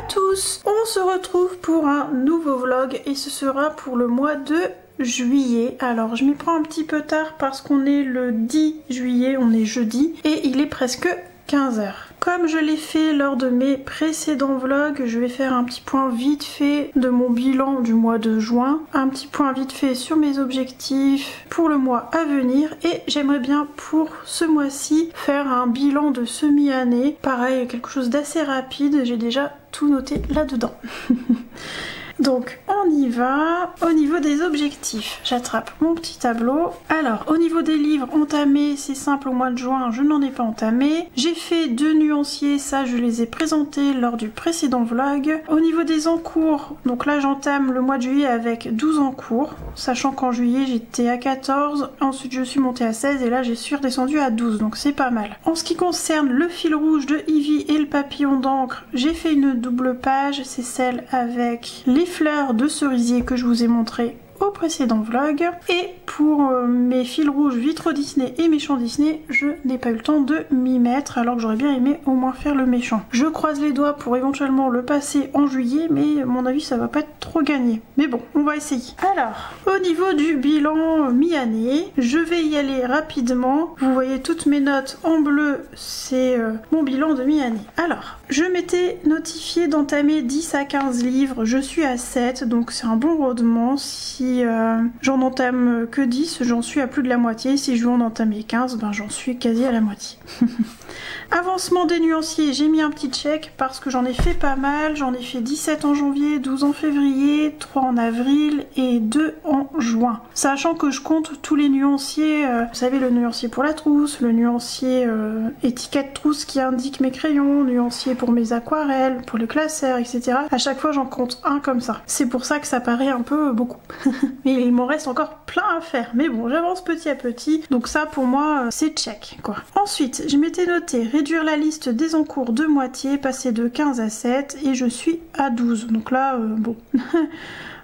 tous, on se retrouve pour un nouveau vlog et ce sera pour le mois de juillet. Alors je m'y prends un petit peu tard parce qu'on est le 10 juillet, on est jeudi et il est presque 15 h. Comme je l'ai fait lors de mes précédents vlogs, je vais faire un petit point vite fait de mon bilan du mois de juin, un petit point vite fait sur mes objectifs pour le mois à venir et j'aimerais bien pour ce mois-ci faire un bilan de semi-année. Pareil, quelque chose d'assez rapide, j'ai déjà tout noté là-dedans. Donc on y va. Au niveau des objectifs, j'attrape mon petit tableau. Alors au niveau des livres entamés, c'est simple, au mois de juin je n'en ai pas entamé. J'ai fait 2 nuanciers, ça je les ai présentés lors du précédent vlog. Au niveau des encours, donc là j'entame le mois de juillet avec 12 encours, sachant qu'en juillet j'étais à 14, ensuite je suis montée à 16 et là j'ai suis redescendue à 12, donc c'est pas mal. En ce qui concerne le fil rouge de Ivy et le papillon d'encre, j'ai fait une double page, c'est celle avec les fleurs de cerisier que je vous ai montré au précédent vlog. Et pour mes fils rouges vitraux Disney et méchants Disney, je n'ai pas eu le temps de m'y mettre alors que j'aurais bien aimé au moins faire le méchant. Je croise les doigts pour éventuellement le passer en juillet, mais à mon avis ça va pas être trop gagné. Mais bon, on va essayer. Alors, au niveau du bilan mi-année, je vais y aller rapidement. Vous voyez toutes mes notes en bleu, c'est mon bilan de mi-année. Alors, je m'étais notifié d'entamer 10 à 15 livres, je suis à 7, donc c'est un bon rendement. Si j'en entame que 10, j'en suis à plus de la moitié. Si je veux en entamer 15, ben j'en suis quasi à la moitié. Avancement des nuanciers, j'ai mis un petit check parce que j'en ai fait pas mal. J'en ai fait 17 en janvier, 12 en février, 3 en avril et 2 en juin. Sachant que je compte tous les nuanciers, vous savez, le nuancier pour la trousse, le nuancier étiquette trousse qui indique mes crayons, nuancier pour mes aquarelles, pour le classeur, etc. À chaque fois j'en compte un comme ça. C'est pour ça que ça paraît un peu beaucoup. Mais il m'en reste encore plein à faire. Mais bon, j'avance petit à petit. Donc ça pour moi c'est check quoi. Ensuite, je m'étais noté réduire la liste des encours de moitié, passer de 15 à 7 et je suis à 12. Donc là, bon...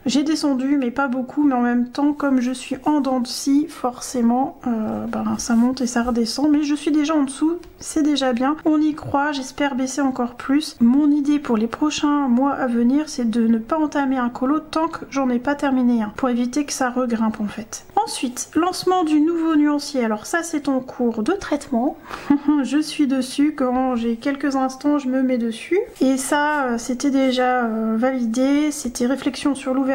J'ai descendu mais pas beaucoup, mais en même temps comme je suis en dents de scie, forcément ben, ça monte et ça redescend, mais je suis déjà en dessous, c'est déjà bien. On y croit, j'espère baisser encore plus. Mon idée pour les prochains mois à venir, c'est de ne pas entamer un colo tant que j'en ai pas terminé un, pour éviter que ça regrimpe en fait. Ensuite, lancement du nouveau nuancier, alors ça c'est en cours de traitement. Je suis dessus, quand j'ai quelques instants je me mets dessus. Et ça c'était déjà validé, c'était réflexion sur l'ouverture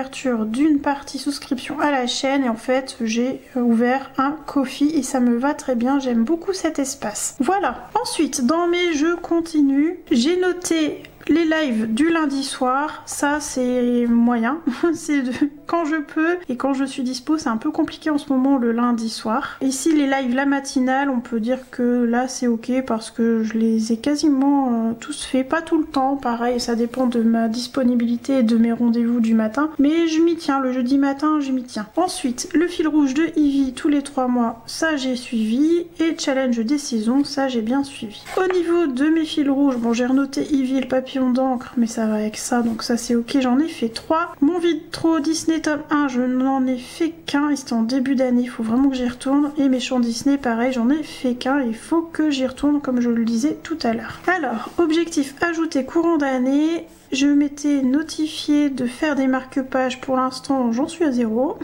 d'une partie souscription à la chaîne et en fait j'ai ouvert un Ko-fi et ça me va très bien, j'aime beaucoup cet espace. Voilà, ensuite dans mes jeux continus, j'ai noté les lives du lundi soir, ça c'est moyen, c'est quand je peux et quand je suis dispo, c'est un peu compliqué en ce moment le lundi soir. Ici les lives la matinale, on peut dire que là c'est ok parce que je les ai quasiment tous faits, pas tout le temps, pareil ça dépend de ma disponibilité et de mes rendez-vous du matin, mais je m'y tiens, le jeudi matin je m'y tiens. Ensuite le fil rouge de Ivy tous les 3 mois, ça j'ai suivi, et challenge des saisons, ça j'ai bien suivi. Au niveau de mes fils rouges, bon j'ai renoté Ivy le papillon d'encre, mais ça va avec ça, donc ça c'est ok, j'en ai fait 3. Mon vitro Disney tome 1, je n'en ai fait qu'un, et c'était en début d'année, il faut vraiment que j'y retourne. Et méchants Disney, pareil, j'en ai fait qu'un, il faut que j'y retourne comme je le disais tout à l'heure. Alors, objectif ajouté courant d'année, je m'étais notifié de faire des marque-pages, pour l'instant j'en suis à 0.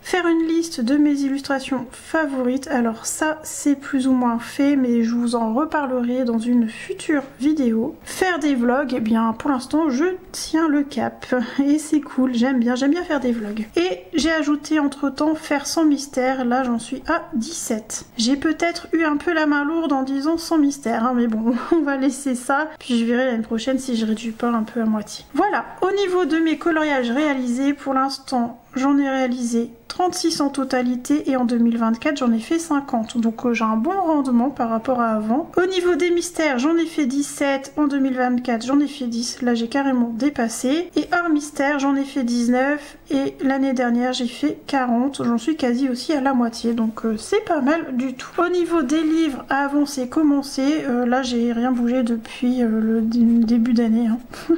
Faire une liste de mes illustrations favorites, alors ça c'est plus ou moins fait mais je vous en reparlerai dans une future vidéo. Faire des vlogs, eh bien pour l'instant je tiens le cap et c'est cool, j'aime bien faire des vlogs. Et j'ai ajouté entre temps faire sans mystère, là j'en suis à 17. J'ai peut-être eu un peu la main lourde en disant sans mystère, hein, mais bon on va laisser ça, puis je verrai l'année prochaine si je réduis pas un peu à moitié. Voilà, au niveau de mes coloriages réalisés, pour l'instant j'en ai réalisé 36 en totalité et en 2024 j'en ai fait 50, donc j'ai un bon rendement par rapport à avant. Au niveau des mystères j'en ai fait 17, en 2024 j'en ai fait 10, là j'ai carrément dépassé, et hors mystère j'en ai fait 19 et l'année dernière j'ai fait 40, j'en suis quasi aussi à la moitié, donc c'est pas mal du tout. Au niveau des livres à avancer, commencer, là j'ai rien bougé depuis le début d'année, hein.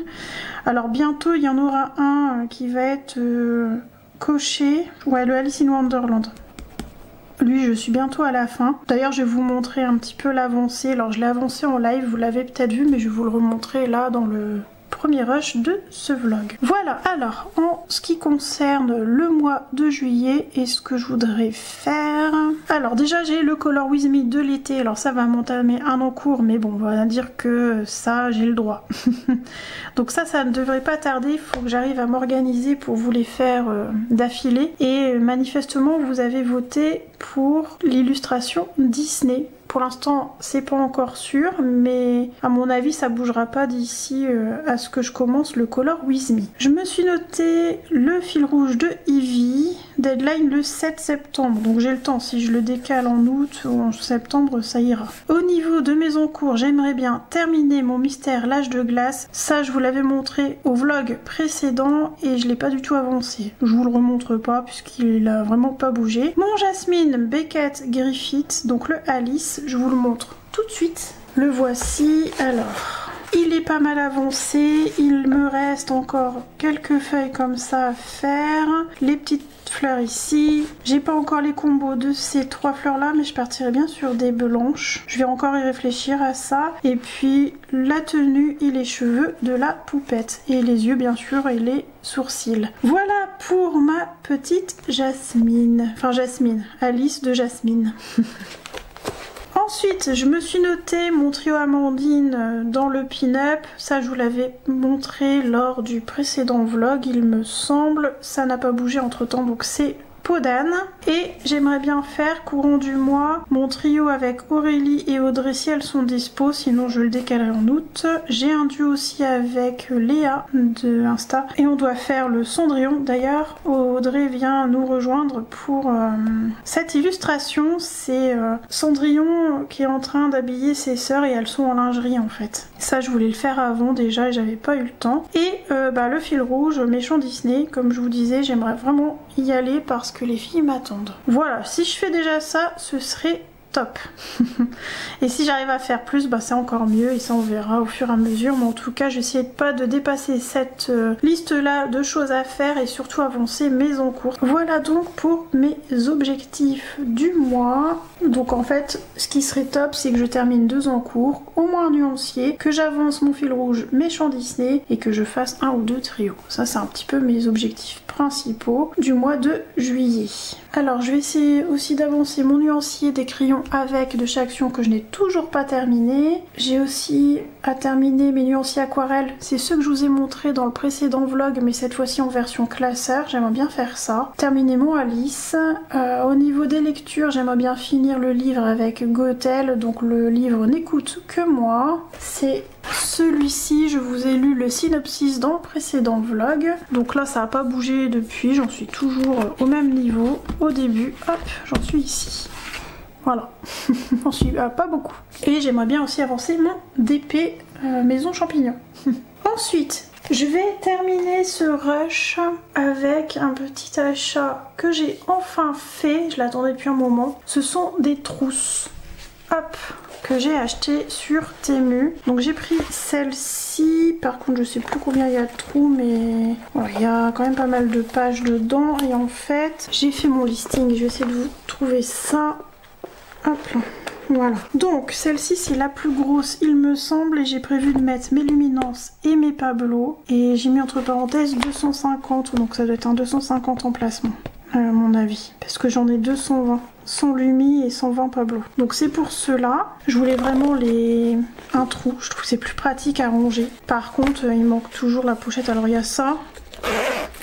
Alors bientôt il y en aura un qui va être coché, ouais, le Alice in Wonderland. Lui, je suis bientôt à la fin. D'ailleurs, je vais vous montrer un petit peu l'avancée. Alors, je l'ai avancé en live, vous l'avez peut-être vu, mais je vais vous le remontrer là dans le premier rush de ce vlog. Voilà, alors en ce qui concerne le mois de juillet et ce que je voudrais faire... Alors déjà j'ai le Color With Me de l'été, alors ça va m'entamer un an court, mais bon on va dire que ça j'ai le droit. Donc ça ne devrait pas tarder, il faut que j'arrive à m'organiser pour vous les faire d'affilée. Et manifestement vous avez voté pour l'illustration Disney. Pour l'instant, c'est pas encore sûr, mais à mon avis, ça bougera pas d'ici à ce que je commence le Color With Me. Je me suis noté le fil rouge de Ivy, deadline le 7 septembre, donc j'ai le temps. Si je le décale en août ou en septembre, ça ira. Au niveau de mes encours, j'aimerais bien terminer mon mystère l'âge de glace. Ça, je vous l'avais montré au vlog précédent et je l'ai pas du tout avancé. Je vous le remontre pas puisqu'il a vraiment pas bougé. Mon Jasmine Beckett Griffith, donc le Alice, je vous le montre tout de suite. Le voici. Alors, il est pas mal avancé. Il me reste encore quelques feuilles comme ça à faire. Les petites fleurs ici. J'ai pas encore les combos de ces 3 fleurs là, mais je partirai bien sur des blanches. Je vais encore y réfléchir à ça. Et puis la tenue et les cheveux de la poupette. Et les yeux bien sûr et les sourcils. Voilà pour ma petite Jasmine. Enfin Jasmine. Alice de Jasmine. Ensuite, je me suis noté mon trio Amandine dans le pin-up. Ça, je vous l'avais montré lors du précédent vlog, il me semble. Ça n'a pas bougé entre temps, donc c'est peau d'âne. Et j'aimerais bien faire courant du mois mon trio avec Aurélie et Audrey si elles sont dispo, sinon je le décalerai en août. J'ai un duo aussi avec Léa de Insta et on doit faire le Cendrillon. D'ailleurs Audrey vient nous rejoindre pour cette illustration. C'est Cendrillon qui est en train d'habiller ses sœurs et elles sont en lingerie en fait. Ça je voulais le faire avant déjà et j'avais pas eu le temps. Et le fil rouge méchant Disney, comme je vous disais, j'aimerais vraiment y aller parce que les filles m'attendent. Voilà, si je fais déjà ça, ce serait top. Et si j'arrive à faire plus, c'est encore mieux et ça on verra au fur et à mesure. Mais en tout cas, j'essaie pas de dépasser cette liste là de choses à faire et surtout avancer mes encours. Voilà donc pour mes objectifs du mois. Donc en fait, ce qui serait top, c'est que je termine 2 encours, au moins un nuancier, que j'avance mon fil rouge méchant Disney et que je fasse 1 ou 2 trios. Ça c'est un petit peu mes objectifs principaux du mois de juillet. Alors je vais essayer aussi d'avancer mon nuancier des crayons avec de chaque action que je n'ai toujours pas terminé. J'ai aussi à terminer mes nuanciers aquarelles. C'est ceux que je vous ai montré dans le précédent vlog, mais cette fois-ci en version classeur. J'aimerais bien faire ça. Terminer mon Alice. Au niveau des lectures, j'aimerais bien finir le livre avec Gothel. Donc le livre N'écoute que moi. C'est celui-ci, je vous ai lu le synopsis dans le précédent vlog. Donc là ça n'a pas bougé depuis, j'en suis toujours au même niveau. Au début, hop, j'en suis ici. Voilà, j'en suis pas beaucoup. Et j'aimerais bien aussi avancer mon DP maison champignon. Ensuite, je vais terminer ce rush avec un petit achat que j'ai enfin fait. Je l'attendais depuis un moment. Ce sont des trousses. Hop, que j'ai acheté sur Temu. Donc j'ai pris celle-ci. Par contre je sais plus combien il y a de trous, mais voilà, il y a quand même pas mal de pages dedans. Et en fait j'ai fait mon listing. Je vais essayer de vous trouver ça. Hop là. Voilà. Donc celle-ci c'est la plus grosse il me semble. Et j'ai prévu de mettre mes luminances et mes pablos. Et j'ai mis entre parenthèses 250. Donc ça doit être un 250 emplacement à mon avis. Parce que j'en ai 220. 100 Lumi et 120 Pablo. Donc c'est pour cela. Je voulais vraiment un trou. Je trouve que c'est plus pratique à ranger. Par contre, il manque toujours la pochette. Alors il y a ça.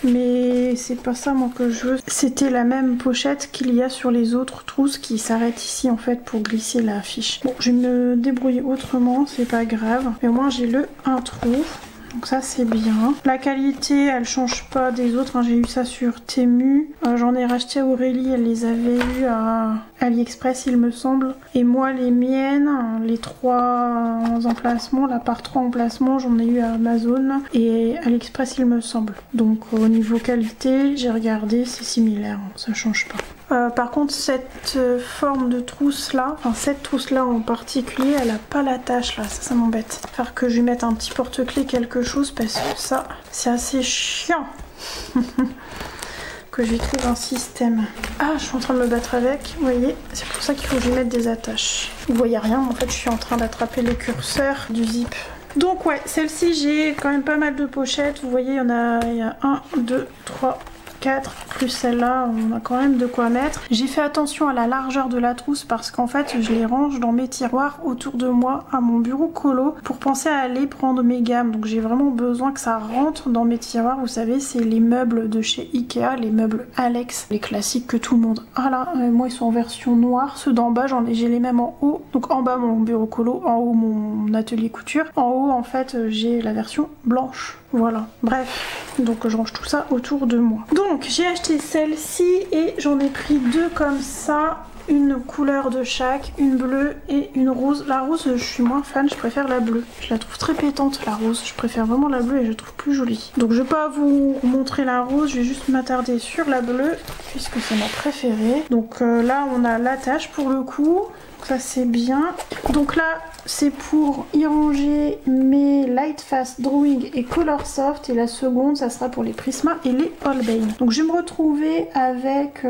Mais c'est pas ça moi que je veux. C'était la même pochette qu'il y a sur les autres trousses qui s'arrêtent ici en fait pour glisser la fiche. Bon, je vais me débrouiller autrement, c'est pas grave. Mais au moins j'ai un trou. Donc ça c'est bien. La qualité elle change pas des autres, hein. J'ai eu ça sur Temu. J'en ai racheté à Aurélie, elle les avait eu à AliExpress il me semble. Et moi les miennes, les 3 emplacements, la part 3 emplacements, j'en ai eu à Amazon et AliExpress il me semble. Donc au niveau qualité, j'ai regardé, c'est similaire, ça change pas. Par contre cette forme de trousse là, enfin cette trousse là en particulier, elle a pas l'attache là, ça m'embête. Il va falloir que je lui mette un petit porte-clés quelque chose parce que ça c'est assez chiant. Que je lui trouve un système. Ah, je suis en train de me battre avec, vous voyez, c'est pour ça qu'il faut que je lui mette des attaches. Vous voyez rien, en fait je suis en train d'attraper le curseur du zip. Donc ouais, celle-ci j'ai quand même pas mal de pochettes. Vous voyez, il y a 1, 2, 3, 4 plus celle-là, on a quand même de quoi mettre. J'ai fait attention à la largeur de la trousse parce qu'en fait je les range dans mes tiroirs autour de moi à mon bureau colo pour penser à aller prendre mes gammes. Donc j'ai vraiment besoin que ça rentre dans mes tiroirs. Vous savez, c'est les meubles de chez Ikea, les meubles Alex, les classiques que tout le monde a là. Moi ils sont en version noire, ceux d'en bas j'ai les mêmes en haut. Donc en bas mon bureau colo, en haut mon atelier couture. En haut en fait j'ai la version blanche. Voilà, bref, donc je range tout ça autour de moi. Donc j'ai acheté celle-ci et j'en ai pris deux comme ça, une couleur de chaque, une bleue et une rose. La rose je suis moins fan, je préfère la bleue. Je la trouve très pétante la rose, je préfère vraiment la bleue et je la trouve plus jolie. Donc je vais pas vous montrer la rose, je vais juste m'attarder sur la bleue puisque c'est ma préférée. Donc là on a l'attache pour le coup. Ça c'est bien. Donc là c'est pour y ranger mes Light Fast Drawing et Color Soft, et la seconde ça sera pour les Prisma et les Holbein. Donc je vais me retrouver avec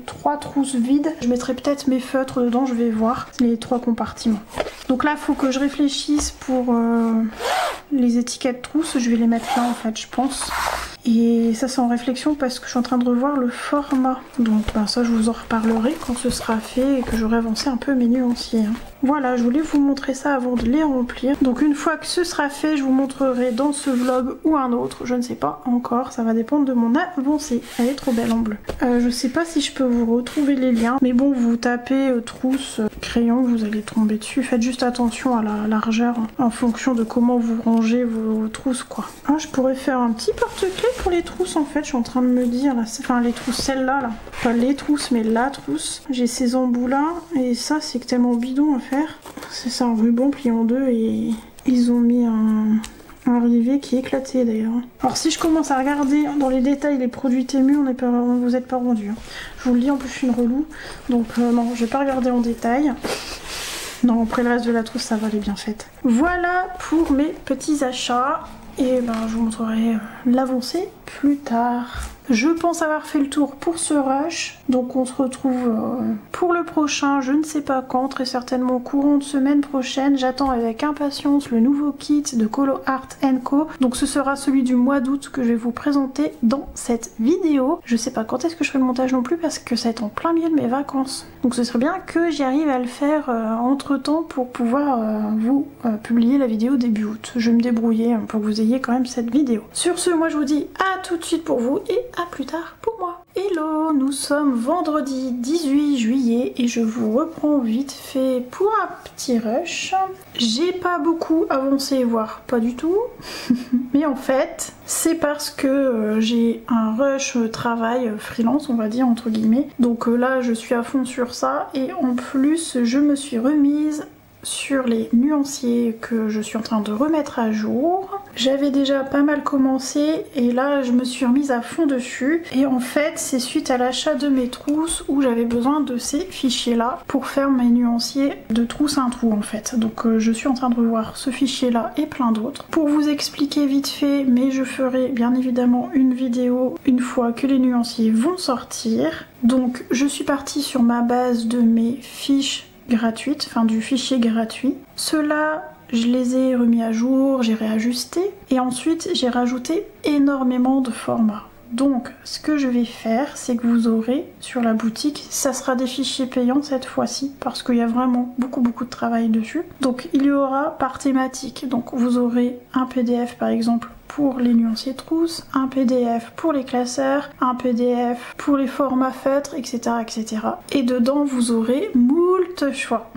3 trousses vides. Je mettrai peut-être mes feutres dedans, je vais voir les 3 compartiments. Donc là il faut que je réfléchisse pour les étiquettes trousses, je vais les mettre là en fait je pense. Et ça c'est en réflexion parce que je suis en train de revoir le format. Donc ça je vous en reparlerai quand ce sera fait et que j'aurai avancé un peu mes nuanciers. Voilà, je voulais vous montrer ça avant de les remplir. Donc une fois que ce sera fait, je vous montrerai dans ce vlog ou un autre. Je ne sais pas encore, ça va dépendre de mon avancée. Elle est trop belle en bleu. Je sais pas si je peux vous retrouver les liens. Mais bon, vous tapez trousse crayon, vous allez tomber dessus. Faites juste attention à la largeur en fonction de comment vous rangez vos trousses quoi. Ah, je pourrais faire un petit porte-clés pour les trousses en fait. Je suis en train de me dire, là, enfin les trousses, celle-là là. Pas les trousses mais la trousse. J'ai ces embouts là et ça c'est tellement bidon à faire. C'est ça, un ruban plié en deux et ils ont mis un rivet qui est éclaté d'ailleurs. Alors si je commence à regarder dans les détails les produits Temu, vous n'êtes pas rendu. Hein. Je vous le dis, en plus je suis une relou. Donc non, je vais pas regarder en détail. Non, après le reste de la trousse ça va, elle est bien faite. Voilà pour mes petits achats. Et je vous montrerai l'avancée plus tard. Je pense avoir fait le tour pour ce rush, donc on se retrouve pour le prochain, je ne sais pas quand, très certainement courant de semaine prochaine. J'attends avec impatience le nouveau kit de Colo Art & Co. Donc ce sera celui du mois d'août que je vais vous présenter dans cette vidéo. Je sais pas quand est-ce que je ferai le montage non plus parce que ça va être en plein milieu de mes vacances. Donc ce serait bien que j'y arrive à le faire entre temps pour pouvoir vous publier la vidéo début août. Je vais me débrouiller pour que vous ayez quand même cette vidéo. Sur ce, moi je vous dis à tout de suite pour vous et à plus tard pour moi. Hello, nous sommes vendredi 18 juillet et je vous reprends vite fait pour un petit rush. J'ai pas beaucoup avancé, voire pas du tout, mais en fait c'est parce que j'ai un rush travail freelance, on va dire entre guillemets. Donc là je suis à fond sur ça et en plus je me suis remise sur les nuanciers que je suis en train de remettre à jour. J'avais déjà pas mal commencé et là je me suis remise à fond dessus et en fait c'est suite à l'achat de mes trousses où j'avais besoin de ces fichiers là pour faire mes nuanciers de trousse un trou en fait. Donc je suis en train de revoir ce fichier là et plein d'autres. Pour vous expliquer vite fait, mais je ferai bien évidemment une vidéo une fois que les nuanciers vont sortir. Donc je suis partie sur ma base de mes fiches gratuite, enfin du fichier gratuit. Ceux-là, je les ai remis à jour, j'ai réajusté et ensuite j'ai rajouté énormément de formats. Donc ce que je vais faire, c'est que vous aurez sur la boutique, ça sera des fichiers payants cette fois-ci parce qu'il y a vraiment beaucoup de travail dessus. Donc il y aura par thématique, donc vous aurez un PDF par exemple pour les nuanciers trousses, un PDF pour les classeurs, un PDF pour les formats feutres, etc. etc. Et dedans vous aurez moult choix.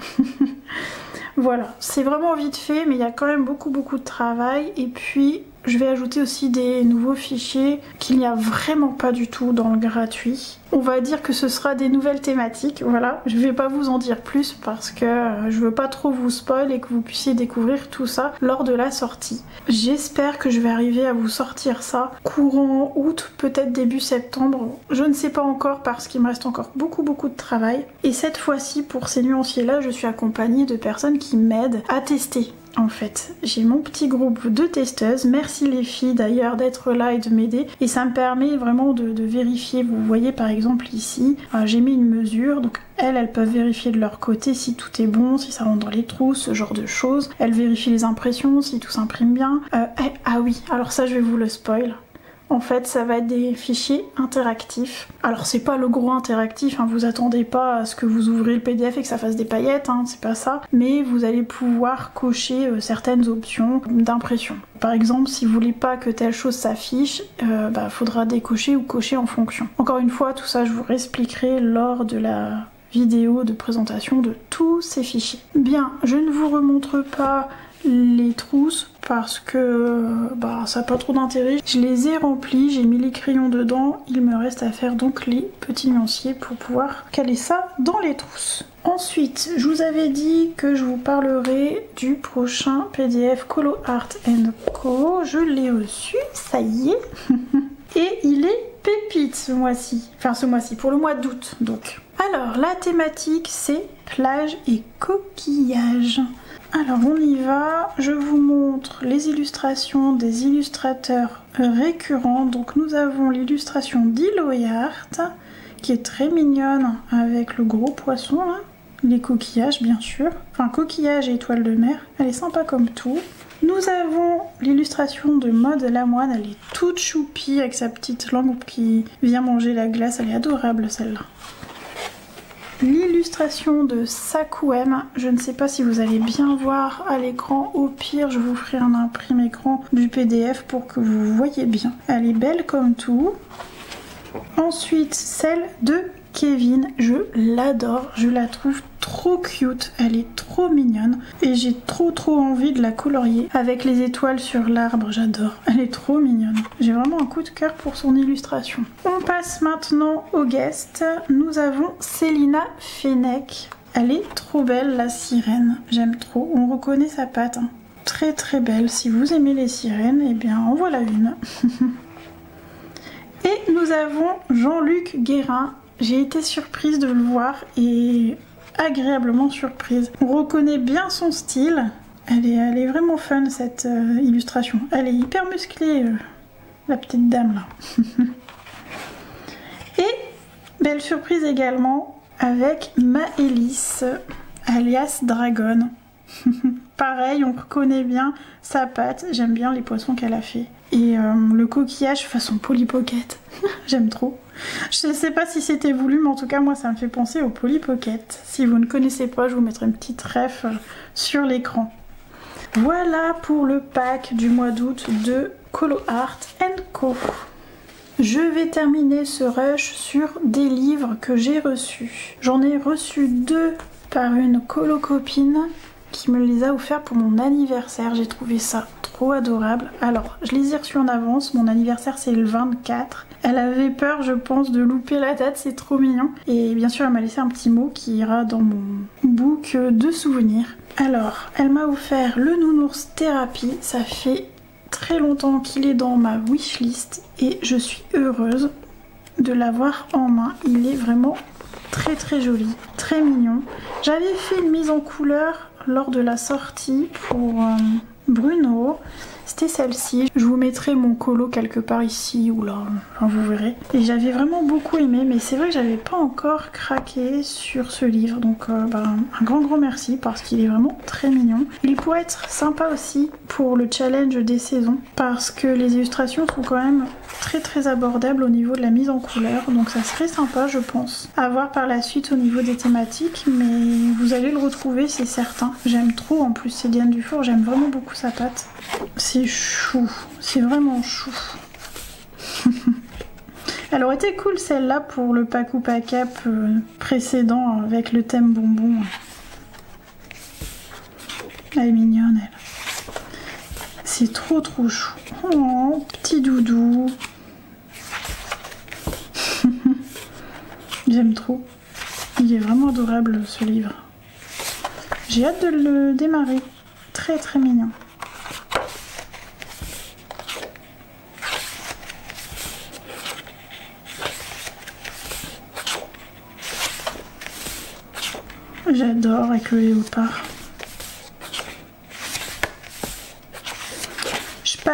Voilà, c'est vraiment vite fait mais il y a quand même beaucoup de travail. Et puis je vais ajouter aussi des nouveaux fichiers qu'il n'y a vraiment pas du tout dans le gratuit. On va dire que ce sera des nouvelles thématiques, voilà. Je vais pas vous en dire plus parce que je veux pas trop vous spoil et que vous puissiez découvrir tout ça lors de la sortie. J'espère que je vais arriver à vous sortir ça courant août, peut-être début septembre. Je ne sais pas encore parce qu'il me reste encore beaucoup de travail. Et cette fois-ci, pour ces nuanciers là, je suis accompagnée de personnes qui m'aident à tester. en fait. J'ai mon petit groupe de testeuses. Merci les filles d'ailleurs d'être là et de m'aider. Et ça me permet vraiment de vérifier. Vous voyez par exemple ici, j'ai mis une mesure. Donc elles peuvent vérifier de leur côté si tout est bon, si ça rentre dans les trous, ce genre de choses. Elles vérifient les impressions, si tout s'imprime bien. Ah oui, alors ça je vais vous le spoil. En fait, ça va être des fichiers interactifs. Alors, c'est pas le gros interactif, hein, vous attendez pas à ce que vous ouvrez le PDF et que ça fasse des paillettes, hein, c'est pas ça. Mais vous allez pouvoir cocher certaines options d'impression. Par exemple, si vous voulez pas que telle chose s'affiche, faudra décocher ou cocher en fonction. Encore une fois, tout ça, je vous réexpliquerai lors de la vidéo de présentation de tous ces fichiers. Bien, je ne vous remontre pas les trousses parce que ça n'a pas trop d'intérêt. Je les ai remplis, j'ai mis les crayons dedans, il me reste à faire donc les petits nuanciers pour pouvoir caler ça dans les trousses. Ensuite, je vous avais dit que je vous parlerai du prochain PDF Colo Art & Co. Je l'ai reçu, ça y est. Et il est pépite ce mois-ci. Enfin ce mois-ci, pour le mois d'août donc. Alors, la thématique c'est plage et coquillage. Alors on y va, je vous montre les illustrations des illustrateurs récurrents. Donc nous avons l'illustration d'Iloyart qui est très mignonne avec le gros poisson, hein. Les coquillages bien sûr, enfin coquillages et étoiles de mer, elle est sympa comme tout. Nous avons l'illustration de Maud Lamoine, elle est toute choupie avec sa petite langue qui vient manger la glace, elle est adorable celle-là. L'illustration de Sakouem, je ne sais pas si vous allez bien voir à l'écran, au pire je vous ferai un imprime écran du PDF pour que vous voyez bien. Elle est belle comme tout. Ensuite celle de Kevin, je l'adore, je la trouve trop cute, elle est trop mignonne et j'ai trop envie de la colorier avec les étoiles sur l'arbre, j'adore, elle est trop mignonne. J'ai vraiment un coup de cœur pour son illustration. On passe maintenant au guest, nous avons Célina Fennec, elle est trop belle la sirène, j'aime trop, on reconnaît sa patte, hein. Très belle, si vous aimez les sirènes, eh bien en voilà une. Et nous avons Jean-Luc Guérin. J'ai été surprise de le voir et agréablement surprise. On reconnaît bien son style. Elle est vraiment fun cette illustration. Elle est hyper musclée, la petite dame là. Et belle surprise également avec Maëlys, alias Dragon. Pareil, on reconnaît bien sa patte. J'aime bien les poissons qu'elle a fait. Et le coquillage façon Polly Pocket. J'aime trop. Je ne sais pas si c'était voulu, mais en tout cas, moi, ça me fait penser au Polly Pocket. Si vous ne connaissez pas, je vous mettrai une petite ref sur l'écran. Voilà pour le pack du mois d'août de Colo Art & Co. Je vais terminer ce rush sur des livres que j'ai reçus. J'en ai reçu 2 par une colo copine qui me les a offerts pour mon anniversaire. J'ai trouvé ça trop adorable. Alors, je les ai reçus en avance. Mon anniversaire, c'est le 24. Elle avait peur, je pense, de louper la date. C'est trop mignon. Et bien sûr, elle m'a laissé un petit mot qui ira dans mon book de souvenirs. Alors, elle m'a offert le Nounours Thérapie. Ça fait très longtemps qu'il est dans ma wishlist et je suis heureuse de l'avoir en main. Il est vraiment très joli, très mignon. J'avais fait une mise en couleur lors de la sortie pour Bruno, c'était celle-ci. Je vous mettrai mon colo quelque part ici ou là, enfin, vous verrez. Et j'avais vraiment beaucoup aimé, mais c'est vrai que j'avais pas encore craqué sur ce livre, donc un grand merci parce qu'il est vraiment très mignon. Il pourrait être sympa aussi pour le challenge des saisons parce que les illustrations sont quand même très abordables au niveau de la mise en couleur, donc ça serait sympa je pense. À voir par la suite au niveau des thématiques, mais vous allez le retrouver, c'est certain. J'aime trop en plus, c'est Diane Dufour, j'aime vraiment beaucoup sa patte. C'est chou, c'est vraiment chou. Elle aurait été cool celle-là pour le pack ou pack up précédent avec le thème bonbon. Elle est mignonne elle. C'est trop chou. Oh, petit doudou. J'aime trop. Il est vraiment adorable ce livre. J'ai hâte de le démarrer. Très mignon. J'adore avec le léopard.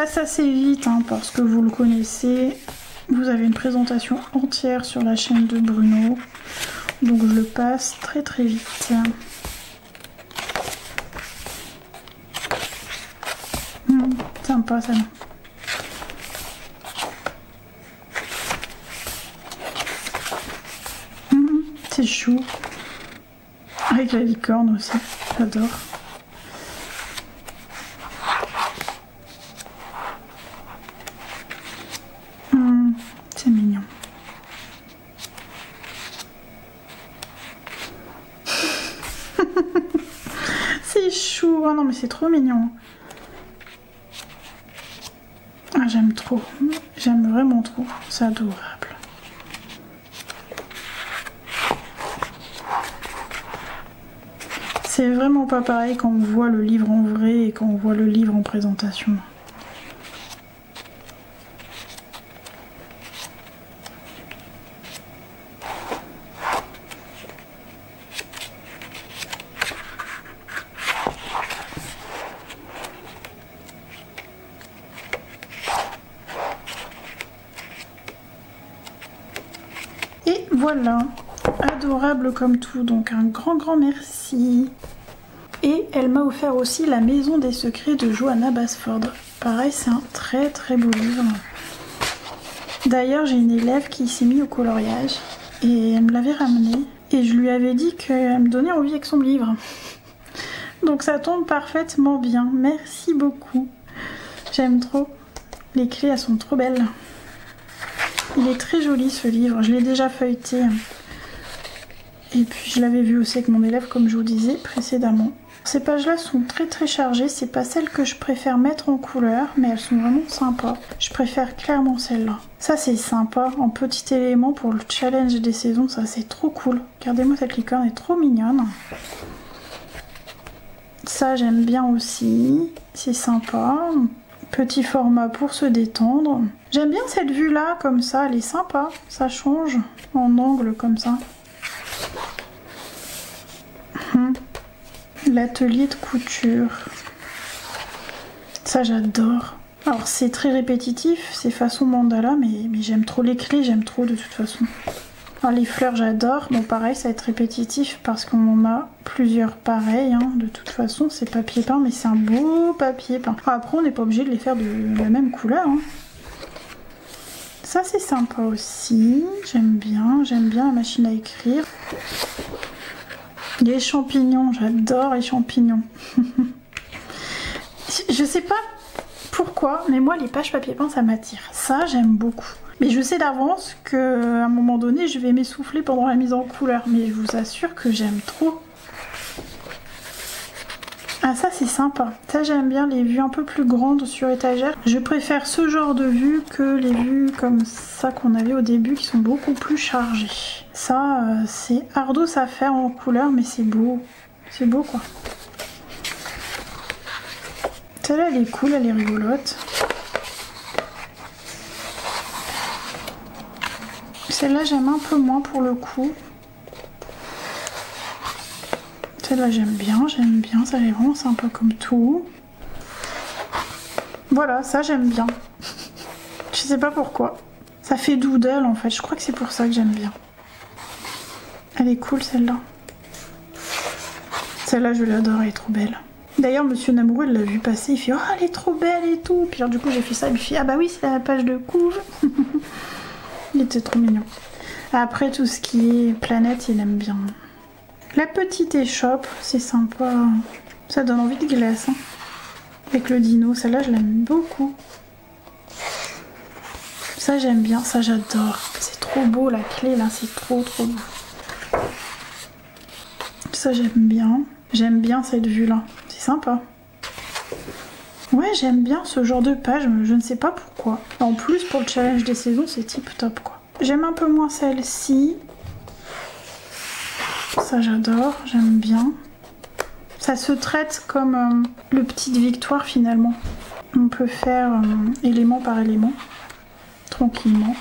passe assez vite hein, parce que vous le connaissez. Vous avez une présentation entière sur la chaîne de Bruno. Donc je le passe très très vite. Sympa ça. C'est chou. Avec la licorne aussi. J'adore. C'est mignon. C'est chou. Oh non mais c'est trop mignon. Ah j'aime trop. J'aime vraiment trop. C'est adorable. C'est vraiment pas pareil quand on voit le livre en vrai et quand on voit le livre en présentation. Et voilà, adorable comme tout, donc un grand merci. Et elle m'a offert aussi La Maison des Secrets de Johanna Basford. Pareil, c'est un très beau livre. D'ailleurs, j'ai une élève qui s'est mise au coloriage et elle me l'avait ramené. Et je lui avais dit qu'elle me donnait envie avec son livre. Donc ça tombe parfaitement bien. Merci beaucoup. J'aime trop. Les clés, elles sont trop belles. Il est très joli ce livre. Je l'ai déjà feuilleté. Et puis je l'avais vu aussi avec mon élève, comme je vous disais précédemment. Ces pages-là sont très chargées. C'est pas celles que je préfère mettre en couleur, mais elles sont vraiment sympas. Je préfère clairement celle-là. Ça c'est sympa, en petit élément pour le challenge des saisons. Ça c'est trop cool. Regardez-moi cette licorne, elle est trop mignonne. Ça j'aime bien aussi. C'est sympa. Petit format pour se détendre. J'aime bien cette vue-là, comme ça. Elle est sympa. Ça change en angle comme ça. L'atelier de couture. Ça j'adore. Alors c'est très répétitif, c'est façon mandala, mais j'aime trop les clés, j'aime trop de toute façon. Alors les fleurs j'adore, bon pareil ça va être répétitif parce qu'on en a plusieurs pareils, hein. De toute façon c'est papier peint, mais c'est un beau papier peint. Alors, après on n'est pas obligé de les faire de la même couleur. Hein. Ça c'est sympa aussi, j'aime bien la machine à écrire. Les champignons, j'adore les champignons. Je sais pas pourquoi, mais moi les pages papier peint ça m'attire. Ça j'aime beaucoup. Mais je sais d'avance qu'à un moment donné je vais m'essouffler pendant la mise en couleur. Mais je vous assure que j'aime trop. Ah ça c'est sympa. Ça j'aime bien les vues un peu plus grandes sur étagère. Je préfère ce genre de vue que les vues comme ça qu'on avait au début qui sont beaucoup plus chargées. Ça c'est ardos à faire en couleur mais c'est beau. C'est beau quoi. Celle-là elle est cool, elle est rigolote. Celle-là j'aime un peu moins pour le coup. Celle-là j'aime bien, ça elle est vraiment sympa comme tout. Voilà, ça j'aime bien. Je sais pas pourquoi. Ça fait doodle en fait, je crois que c'est pour ça que j'aime bien. Elle est cool celle-là. Celle-là je l'adore, elle est trop belle. D'ailleurs Monsieur Namoureux il l'a vu passer, il fait « Oh elle est trop belle et tout ». Puis alors, du coup j'ai fait ça, il me fait « Ah bah oui c'est la page de couve ». Il était trop mignon. Après tout ce qui est planète il aime bien. La petite échoppe, c'est sympa. Ça donne envie de glace. Hein. Avec le dino, celle-là je l'aime beaucoup. Ça j'aime bien, ça j'adore. C'est trop beau la clé là, c'est trop beau. Ça j'aime bien. J'aime bien cette vue là, c'est sympa. Ouais j'aime bien ce genre de page, je ne sais pas pourquoi. En plus pour le challenge des saisons c'est tip top quoi. J'aime un peu moins celle-ci. Ça j'adore, j'aime bien. Ça se traite comme le Petite Victoire finalement. On peut faire élément par élément, tranquillement.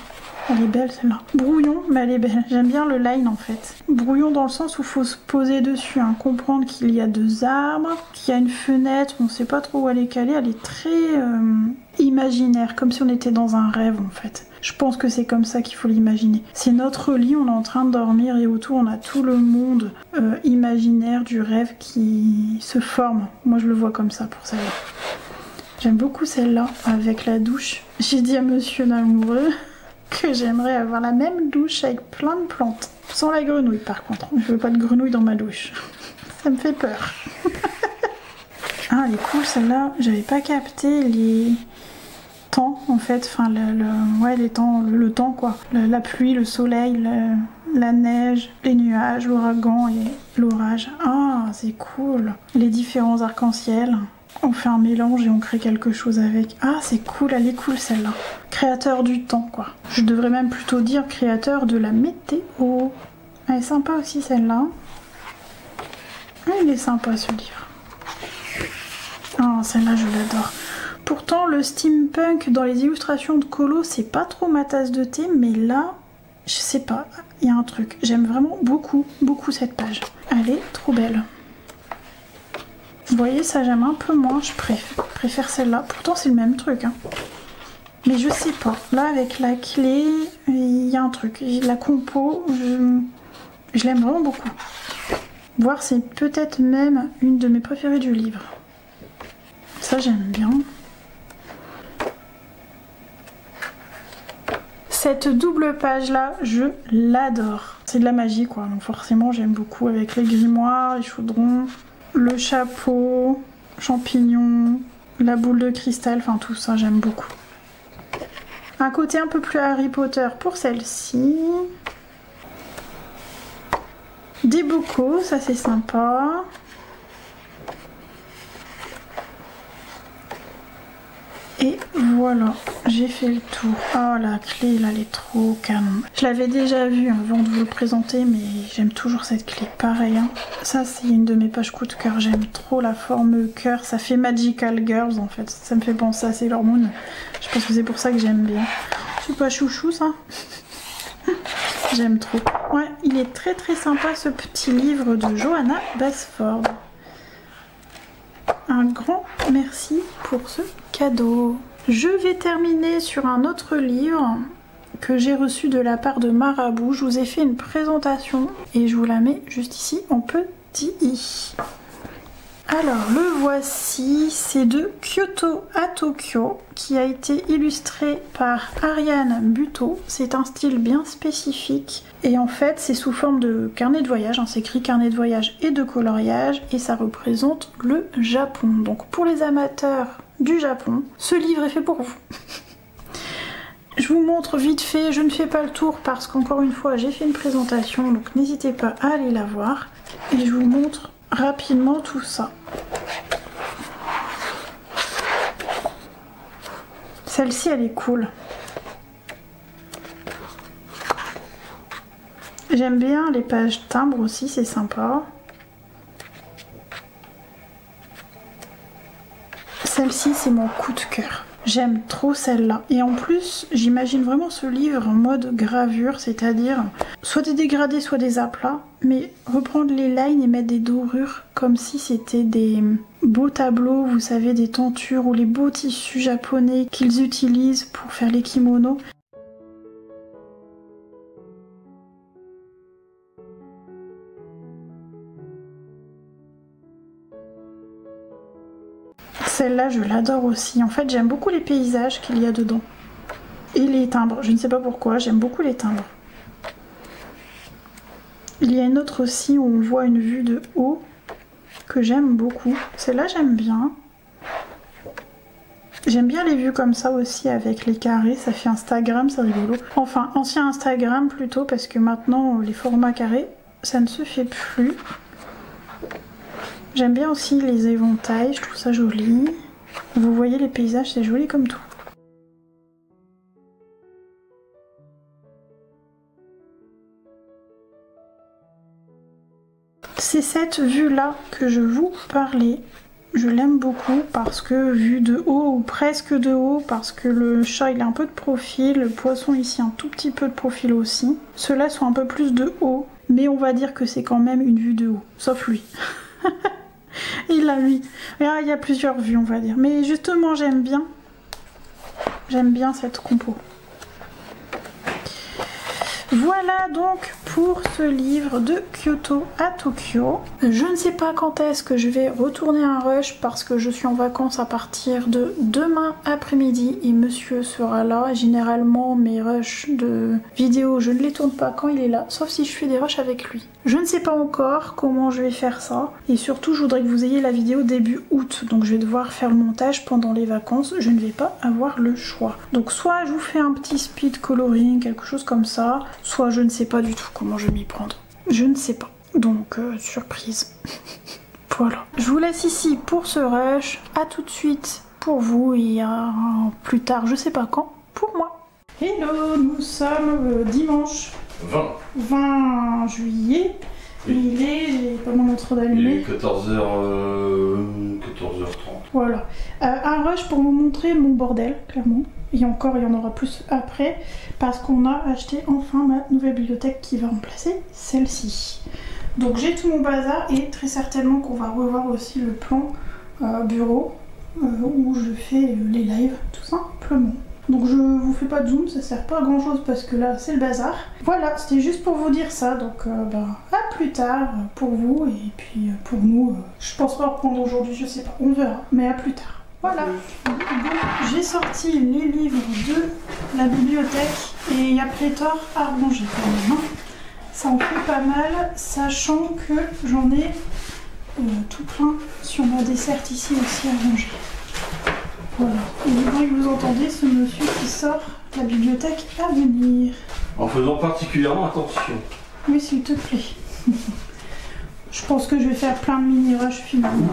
Elle est belle celle-là. Brouillon, mais elle est belle. J'aime bien le line en fait. Brouillon dans le sens où il faut se poser dessus, hein. Comprendre qu'il y a 2 arbres, qu'il y a une fenêtre, on sait pas trop où elle est calée. Elle est très imaginaire, comme si on était dans un rêve en fait. Je pense que c'est comme ça qu'il faut l'imaginer. C'est notre lit, on est en train de dormir et autour on a tout le monde imaginaire du rêve qui se forme. Moi je le vois comme ça pour celle-là. J'aime beaucoup celle-là avec la douche. J'ai dit à monsieur l'amoureux que j'aimerais avoir la même douche avec plein de plantes. Sans la grenouille par contre. Je veux pas de grenouille dans ma douche. Ça me fait peur. Ah elle est cool celle-là. J'avais pas capté les temps en fait. Enfin ouais les temps, le temps quoi. La pluie, le soleil, la neige, les nuages, l'ouragan et l'orage. Ah c'est cool. Les différents arcs-en-ciel. On fait un mélange et on crée quelque chose avec. Ah c'est cool, elle est cool celle-là. Créateur du temps quoi. Je devrais même plutôt dire créateur de la météo. Elle est sympa aussi celle-là. Ah, il est sympa ce livre. Ah celle-là je l'adore. Pourtant le steampunk dans les illustrations de Colo c'est pas trop ma tasse de thé, mais là je sais pas, il y a un truc. J'aime vraiment beaucoup cette page. Elle est trop belle. Vous voyez, ça j'aime un peu moins, je préfère celle-là. Pourtant c'est le même truc, hein. Mais je sais pas. Là avec la clé, il y a un truc. La compo, je l'aime vraiment beaucoup. Voire c'est peut-être même une de mes préférées du livre. Ça j'aime bien. Cette double page là, je l'adore. C'est de la magie quoi, donc forcément j'aime beaucoup avec les grimoires, les chaudrons. Le chapeau, champignons, la boule de cristal, enfin tout ça j'aime beaucoup. Un côté un peu plus Harry Potter pour celle-ci. Des bocaux, ça c'est sympa. Et voilà, j'ai fait le tour. Oh la clé là, elle est trop canon. Je l'avais déjà vue avant de vous le présenter, mais j'aime toujours cette clé. Pareil, hein. Ça c'est une de mes pages coup de cœur. J'aime trop la forme cœur. Ça fait Magical Girls en fait. Ça me fait penser à Sailor Moon. Je pense que c'est pour ça que j'aime bien. C'est pas chouchou ça. J'aime trop. Ouais, il est très sympa ce petit livre de Johanna Basford. Un grand merci pour ce cadeau. Je vais terminer sur un autre livre que j'ai reçu de la part de Marabout. Je vous ai fait une présentation et je vous la mets juste ici en petit i. Alors le voici, c'est de Kyoto à Tokyo qui a été illustré par Ariane Buteau. C'est un style bien spécifique et en fait c'est sous forme de carnet de voyage, hein. C'est écrit carnet de voyage et de coloriage et ça représente le Japon. Donc pour les amateurs du Japon, ce livre est fait pour vous. Je vous montre vite fait, je ne fais pas le tour parce qu'encore une fois j'ai fait une présentation donc n'hésitez pas à aller la voir et je vous montre rapidement tout ça. Celle-ci elle est cool. J'aime bien les pages timbres aussi, c'est sympa. Celle-ci c'est mon coup de cœur. J'aime trop celle-là. Et en plus, j'imagine vraiment ce livre en mode gravure, c'est-à-dire soit des dégradés, soit des aplats, mais reprendre les lines et mettre des dorures comme si c'était des beaux tableaux, vous savez, des tentures ou les beaux tissus japonais qu'ils utilisent pour faire les kimonos. Celle-là, je l'adore aussi. En fait, j'aime beaucoup les paysages qu'il y a dedans. Et les timbres. Je ne sais pas pourquoi, j'aime beaucoup les timbres. Il y a une autre aussi où on voit une vue de haut que j'aime beaucoup. Celle-là, j'aime bien. J'aime bien les vues comme ça aussi avec les carrés. Ça fait Instagram, c'est rigolo. Enfin, ancien Instagram plutôt parce que maintenant, les formats carrés, ça ne se fait plus. J'aime bien aussi les éventails, je trouve ça joli. Vous voyez les paysages, c'est joli comme tout. C'est cette vue-là que je vous parlais. Je l'aime beaucoup parce que vu de haut ou presque de haut, parce que le chat il a un peu de profil, le poisson ici un tout petit peu de profil aussi. Ceux-là sont un peu plus de haut, mais on va dire que c'est quand même une vue de haut, sauf lui. Il l'a mis. Il y a plusieurs vues on va dire, mais justement j'aime bien cette compo. Voilà donc pour ce livre de Kyoto à Tokyo. Je ne sais pas quand est-ce que je vais retourner un rush parce que je suis en vacances à partir de demain après-midi et monsieur sera là. Généralement mes rushs de vidéos je ne les tourne pas quand il est là, sauf si je fais des rushs avec lui. Je ne sais pas encore comment je vais faire ça et surtout je voudrais que vous ayez la vidéo début août, donc je vais devoir faire le montage pendant les vacances, je ne vais pas avoir le choix. Donc soit je vous fais un petit speed coloring, quelque chose comme ça, soit je ne sais pas du tout comment je vais m'y prendre. Je ne sais pas. Donc surprise. Voilà. Je vous laisse ici pour ce rush. À tout de suite pour vous et à plus tard, je sais pas quand, pour moi. Hello, nous sommes dimanche 20 juillet. Oui. Il est, j'ai pas mon autre d'allumer. Il est 14h30. Voilà. Un rush pour vous montrer mon bordel, clairement. Et encore, il y en aura plus après, parce qu'on a acheté enfin ma nouvelle bibliothèque qui va remplacer celle-ci. Donc j'ai tout mon bazar et très certainement qu'on va revoir aussi le plan bureau où je fais les lives, tout simplement. Donc je vous fais pas de zoom, ça sert pas à grand chose parce que là c'est le bazar. Voilà, c'était juste pour vous dire ça, donc à plus tard pour vous et puis pour nous. Je pense pas reprendre aujourd'hui, je sais pas, on verra, mais à plus tard. Voilà, donc j'ai sorti les livres de la bibliothèque et il y a pléthore à ranger quand même. Ça en fait pas mal, sachant que j'en ai tout plein sur ma desserte ici aussi à ranger. Voilà, et le bruit que vous entendez, ce monsieur qui sort la bibliothèque à venir. En faisant particulièrement attention. Oui, s'il te plaît. Je pense que je vais faire plein de mini-rushs finalement.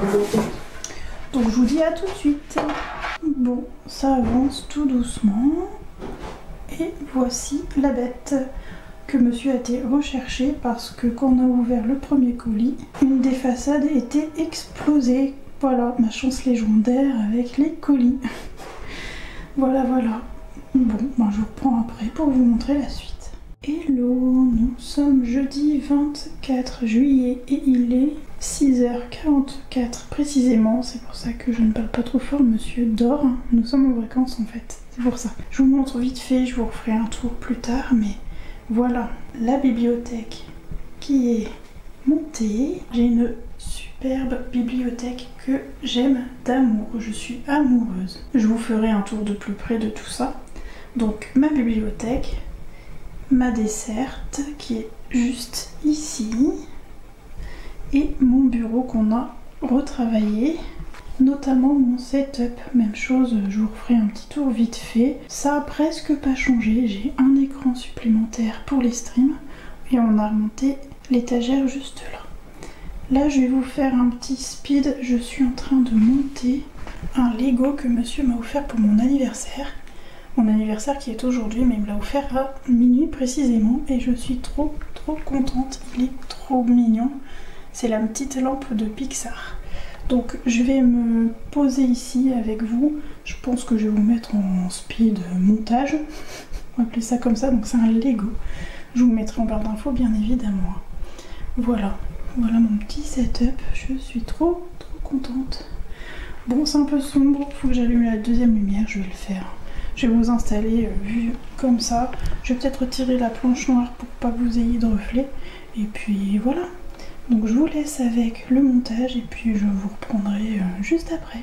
Donc je vous dis à tout de suite. Bon, ça avance tout doucement. Et voici la bête que monsieur a été recherché parce que quand on a ouvert le premier colis, une des façades était explosée. Voilà, ma chance légendaire avec les colis. Voilà, voilà. Bon, je vous reprends après pour vous montrer la suite. Hello, nous sommes jeudi 24 juillet et il est 6h44 précisément. C'est pour ça que je ne parle pas trop fort, monsieur dort. Nous sommes en vacances en fait, c'est pour ça. Je vous montre vite fait, je vous referai un tour plus tard, mais voilà la bibliothèque qui est montée. J'ai une superbe bibliothèque que j'aime d'amour, je suis amoureuse. Je vous ferai un tour de plus près de tout ça. Donc ma bibliothèque, ma desserte qui est juste ici et mon bureau qu'on a retravaillé, notamment mon setup, même chose, je vous referai un petit tour vite fait. Ça a presque pas changé, j'ai un écran supplémentaire pour les streams et on a remonté l'étagère juste là. Là je vais vous faire un petit speed, je suis en train de monter un Lego que monsieur m'a offert pour mon anniversaire. Mon anniversaire qui est aujourd'hui, mais il me l'a offert à minuit précisément et je suis trop contente, il est trop mignon. C'est la petite lampe de Pixar. Donc je vais me poser ici avec vous, je pense que je vais vous mettre en speed montage, on va appeler ça comme ça, donc c'est un Lego. Je vous mettrai en barre d'infos bien évidemment. Voilà, voilà mon petit setup, je suis trop contente. Bon c'est un peu sombre, faut que j'allume la deuxième lumière, je vais le faire. Je vais vous installer vu comme ça. Je vais peut-être retirer la planche noire pour pas que vous ayez de reflets. Et puis voilà. Donc je vous laisse avec le montage et puis je vous reprendrai juste après.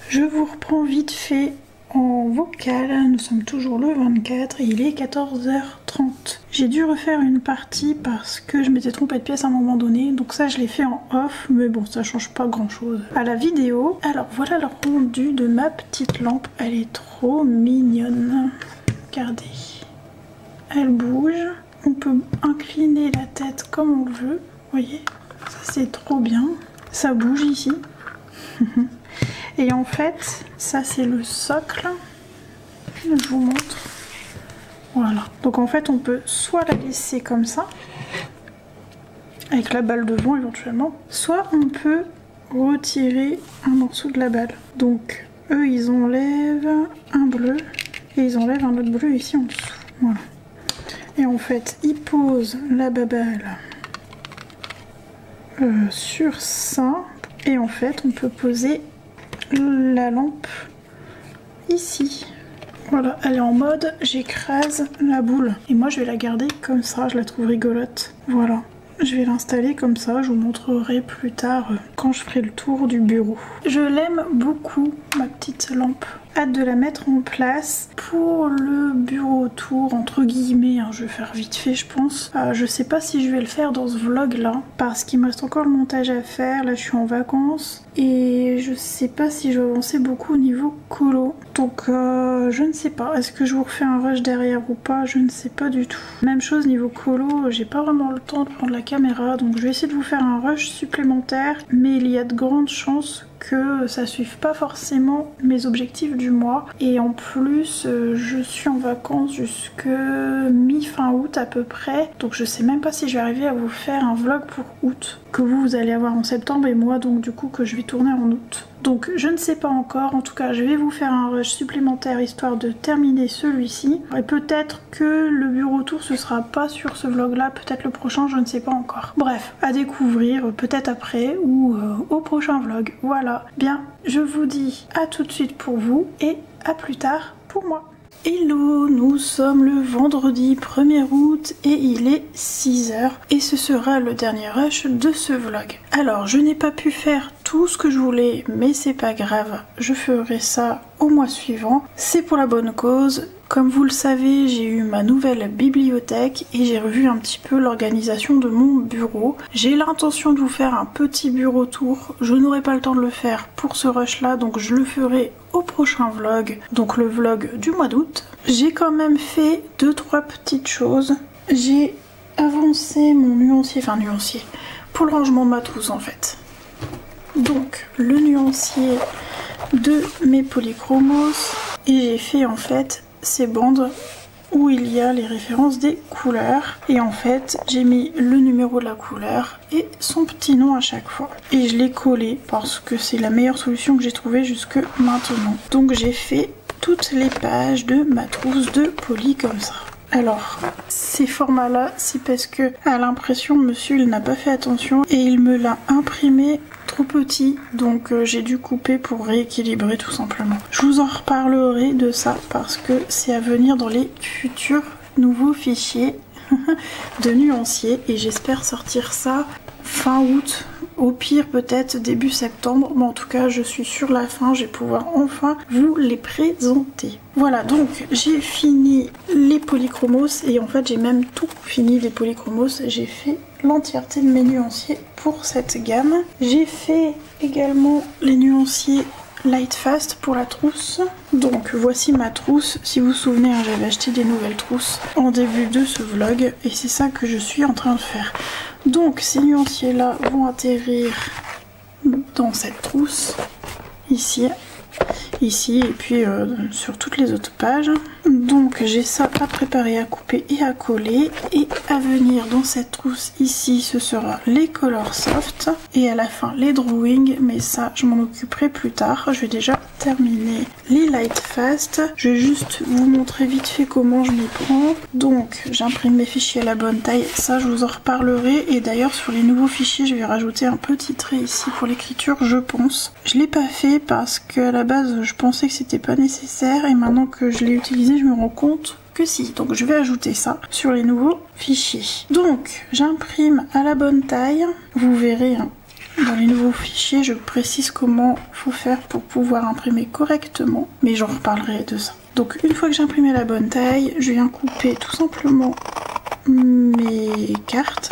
Je vous reprends vite fait en vocal, nous sommes toujours le 24 et il est 14h30. J'ai dû refaire une partie parce que je m'étais trompée de pièce à un moment donné, donc ça je l'ai fait en off, mais bon ça change pas grand chose à la vidéo. Alors voilà le rendu de ma petite lampe, elle est trop mignonne. Regardez, elle bouge, on peut incliner la tête comme on le veut, vous voyez, ça c'est trop bien, ça bouge ici. Et en fait, ça c'est le socle, je vous montre, voilà. Donc en fait on peut soit la laisser comme ça, avec la balle devant éventuellement, soit on peut retirer un morceau de la balle. Donc eux ils enlèvent un bleu, et ils enlèvent un autre bleu ici en dessous, voilà. Et en fait ils posent la balle sur ça, et en fait on peut poser la lampe ici. Voilà, elle est en mode j'écrase la boule. Et moi je vais la garder comme ça, je la trouve rigolote. Voilà, je vais l'installer comme ça, je vous montrerai plus tard quand je ferai le tour du bureau. Je l'aime beaucoup, ma petite lampe. Hâte de la mettre en place pour le bureau tour entre guillemets, hein, je vais faire vite fait je pense. Je sais pas si je vais le faire dans ce vlog là parce qu'il me reste encore le montage à faire, là je suis en vacances et je sais pas si je vais avancer beaucoup au niveau colo. Donc je ne sais pas, est-ce que je vous refais un rush derrière ou pas, je ne sais pas du tout. Même chose niveau colo, j'ai pas vraiment le temps de prendre la caméra donc je vais essayer de vous faire un rush supplémentaire, mais il y a de grandes chances que ça suive pas forcément mes objectifs du mois et en plus je suis en vacances jusque mi-fin août à peu près, donc je sais même pas si je vais arriver à vous faire un vlog pour août que vous allez avoir en septembre et moi donc du coup que je vais tourner en août. Donc je ne sais pas encore, en tout cas je vais vous faire un rush supplémentaire histoire de terminer celui-ci. Et peut-être que le bureau tour ce sera pas sur ce vlog là, peut-être le prochain, je ne sais pas encore. Bref, à découvrir peut-être après ou au prochain vlog. Voilà, bien, je vous dis à tout de suite pour vous et à plus tard pour moi. Hello, nous sommes le vendredi 1er août et il est 6h et ce sera le dernier rush de ce vlog. Alors je n'ai pas pu faire tout ce que je voulais mais c'est pas grave, je ferai ça au mois suivant, c'est pour la bonne cause. Comme vous le savez, j'ai eu ma nouvelle bibliothèque et j'ai revu un petit peu l'organisation de mon bureau. J'ai l'intention de vous faire un petit bureau tour. Je n'aurai pas le temps de le faire pour ce rush là, donc je le ferai au prochain vlog, donc le vlog du mois d'août. J'ai quand même fait 2-3 petites choses. J'ai avancé mon nuancier, pour le rangement de ma trousse en fait. Donc le nuancier de mes polychromos et j'ai fait en fait ces bandes où il y a les références des couleurs et en fait j'ai mis le numéro de la couleur et son petit nom à chaque fois et je l'ai collé parce que c'est la meilleure solution que j'ai trouvée jusque maintenant. Donc j'ai fait toutes les pages de ma trousse de poly comme ça. Alors ces formats là c'est parce que à l'impression monsieur il n'a pas fait attention et il me l'a imprimé trop petit, donc j'ai dû couper pour rééquilibrer tout simplement. Je vous en reparlerai de ça parce que c'est à venir dans les futurs nouveaux fichiers de nuancier et j'espère sortir ça fin août, au pire peut-être début septembre, mais en tout cas je suis sur la fin, je vais pouvoir enfin vous les présenter. Voilà, donc j'ai fini les polychromos et en fait j'ai même tout fini les polychromos, j'ai fait l'entièreté de mes nuanciers pour cette gamme. J'ai fait également les nuanciers Light Fast pour la trousse. Donc voici ma trousse, si vous vous souvenez hein, j'avais acheté des nouvelles trousses en début de ce vlog et c'est ça que je suis en train de faire. Donc ces nuanciers là vont atterrir dans cette trousse ici et puis sur toutes les autres pages. Donc j'ai ça à préparer, à couper et à coller et à venir dans cette trousse ici ce sera les colors soft et à la fin les drawings, mais ça je m'en occuperai plus tard. Je vais déjà terminer les light fast, je vais juste vous montrer vite fait comment je m'y prends. Donc j'imprime mes fichiers à la bonne taille, ça je vous en reparlerai et d'ailleurs sur les nouveaux fichiers je vais rajouter un petit trait ici pour l'écriture je pense. Je l'ai pas fait parce qu'à la base je pensais que c'était pas nécessaire et maintenant que je l'ai utilisé je me rends compte que si, donc je vais ajouter ça sur les nouveaux fichiers. Donc j'imprime à la bonne taille, vous verrez hein, Dans les nouveaux fichiers, je précise comment faut faire pour pouvoir imprimer correctement, mais j'en reparlerai de ça. Donc une fois que j'ai imprimé la bonne taille, je viens couper tout simplement mes cartes.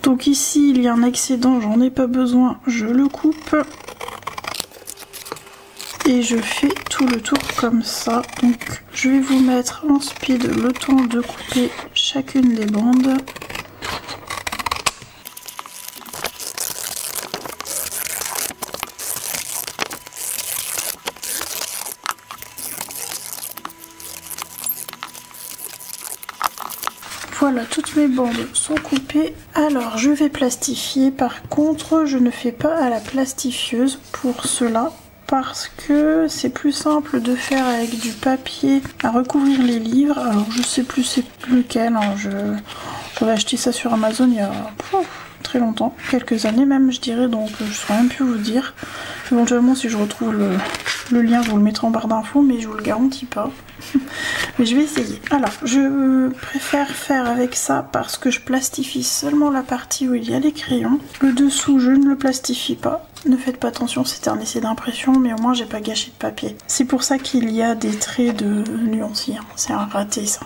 Donc ici il y a un excédent, j'en ai pas besoin, je le coupe. Et je fais tout le tour comme ça. Donc je vais vous mettre en speed le temps de couper chacune des bandes. Voilà, toutes mes bandes sont coupées. Alors, je vais plastifier. Par contre, je ne fais pas à la plastifieuse pour cela. Parce que c'est plus simple de faire avec du papier à recouvrir les livres. Alors, je sais plus c'est lequel. Hein. J'avais acheté ça sur Amazon il y a très longtemps. Quelques années même, je dirais. Donc, je ne saurais même plus vous dire. Éventuellement, si je retrouve le lien, je vous le mettrai en barre d'infos. Mais je vous le garantis pas. Mais je vais essayer. Alors, je préfère faire avec ça parce que je plastifie seulement la partie où il y a les crayons. Le dessous, je ne le plastifie pas. Ne faites pas attention, c'est un essai d'impression, mais au moins j'ai pas gâché de papier. C'est pour ça qu'il y a des traits de nuancier. C'est un raté ça.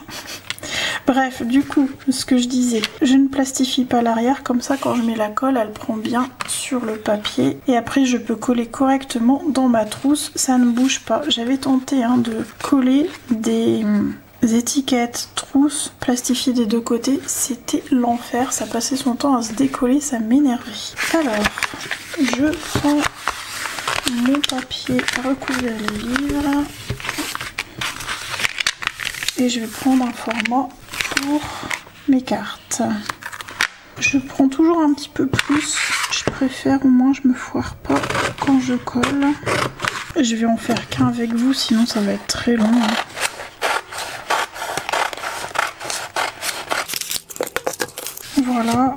Bref, du coup, ce que je disais, je ne plastifie pas l'arrière, comme ça quand je mets la colle, elle prend bien sur le papier. Et après, je peux coller correctement dans ma trousse, ça ne bouge pas. J'avais tenté de coller des étiquettes trousses plastifiées des deux côtés, c'était l'enfer, ça passait son temps à se décoller, ça m'énervait. Alors, je prends mon papier à recouvrir les livres et je vais prendre un format pour mes cartes. Je prends toujours un petit peu plus, je préfère, au moins je me foire pas quand je colle. Je vais en faire qu'un avec vous, sinon ça va être très long. Voilà,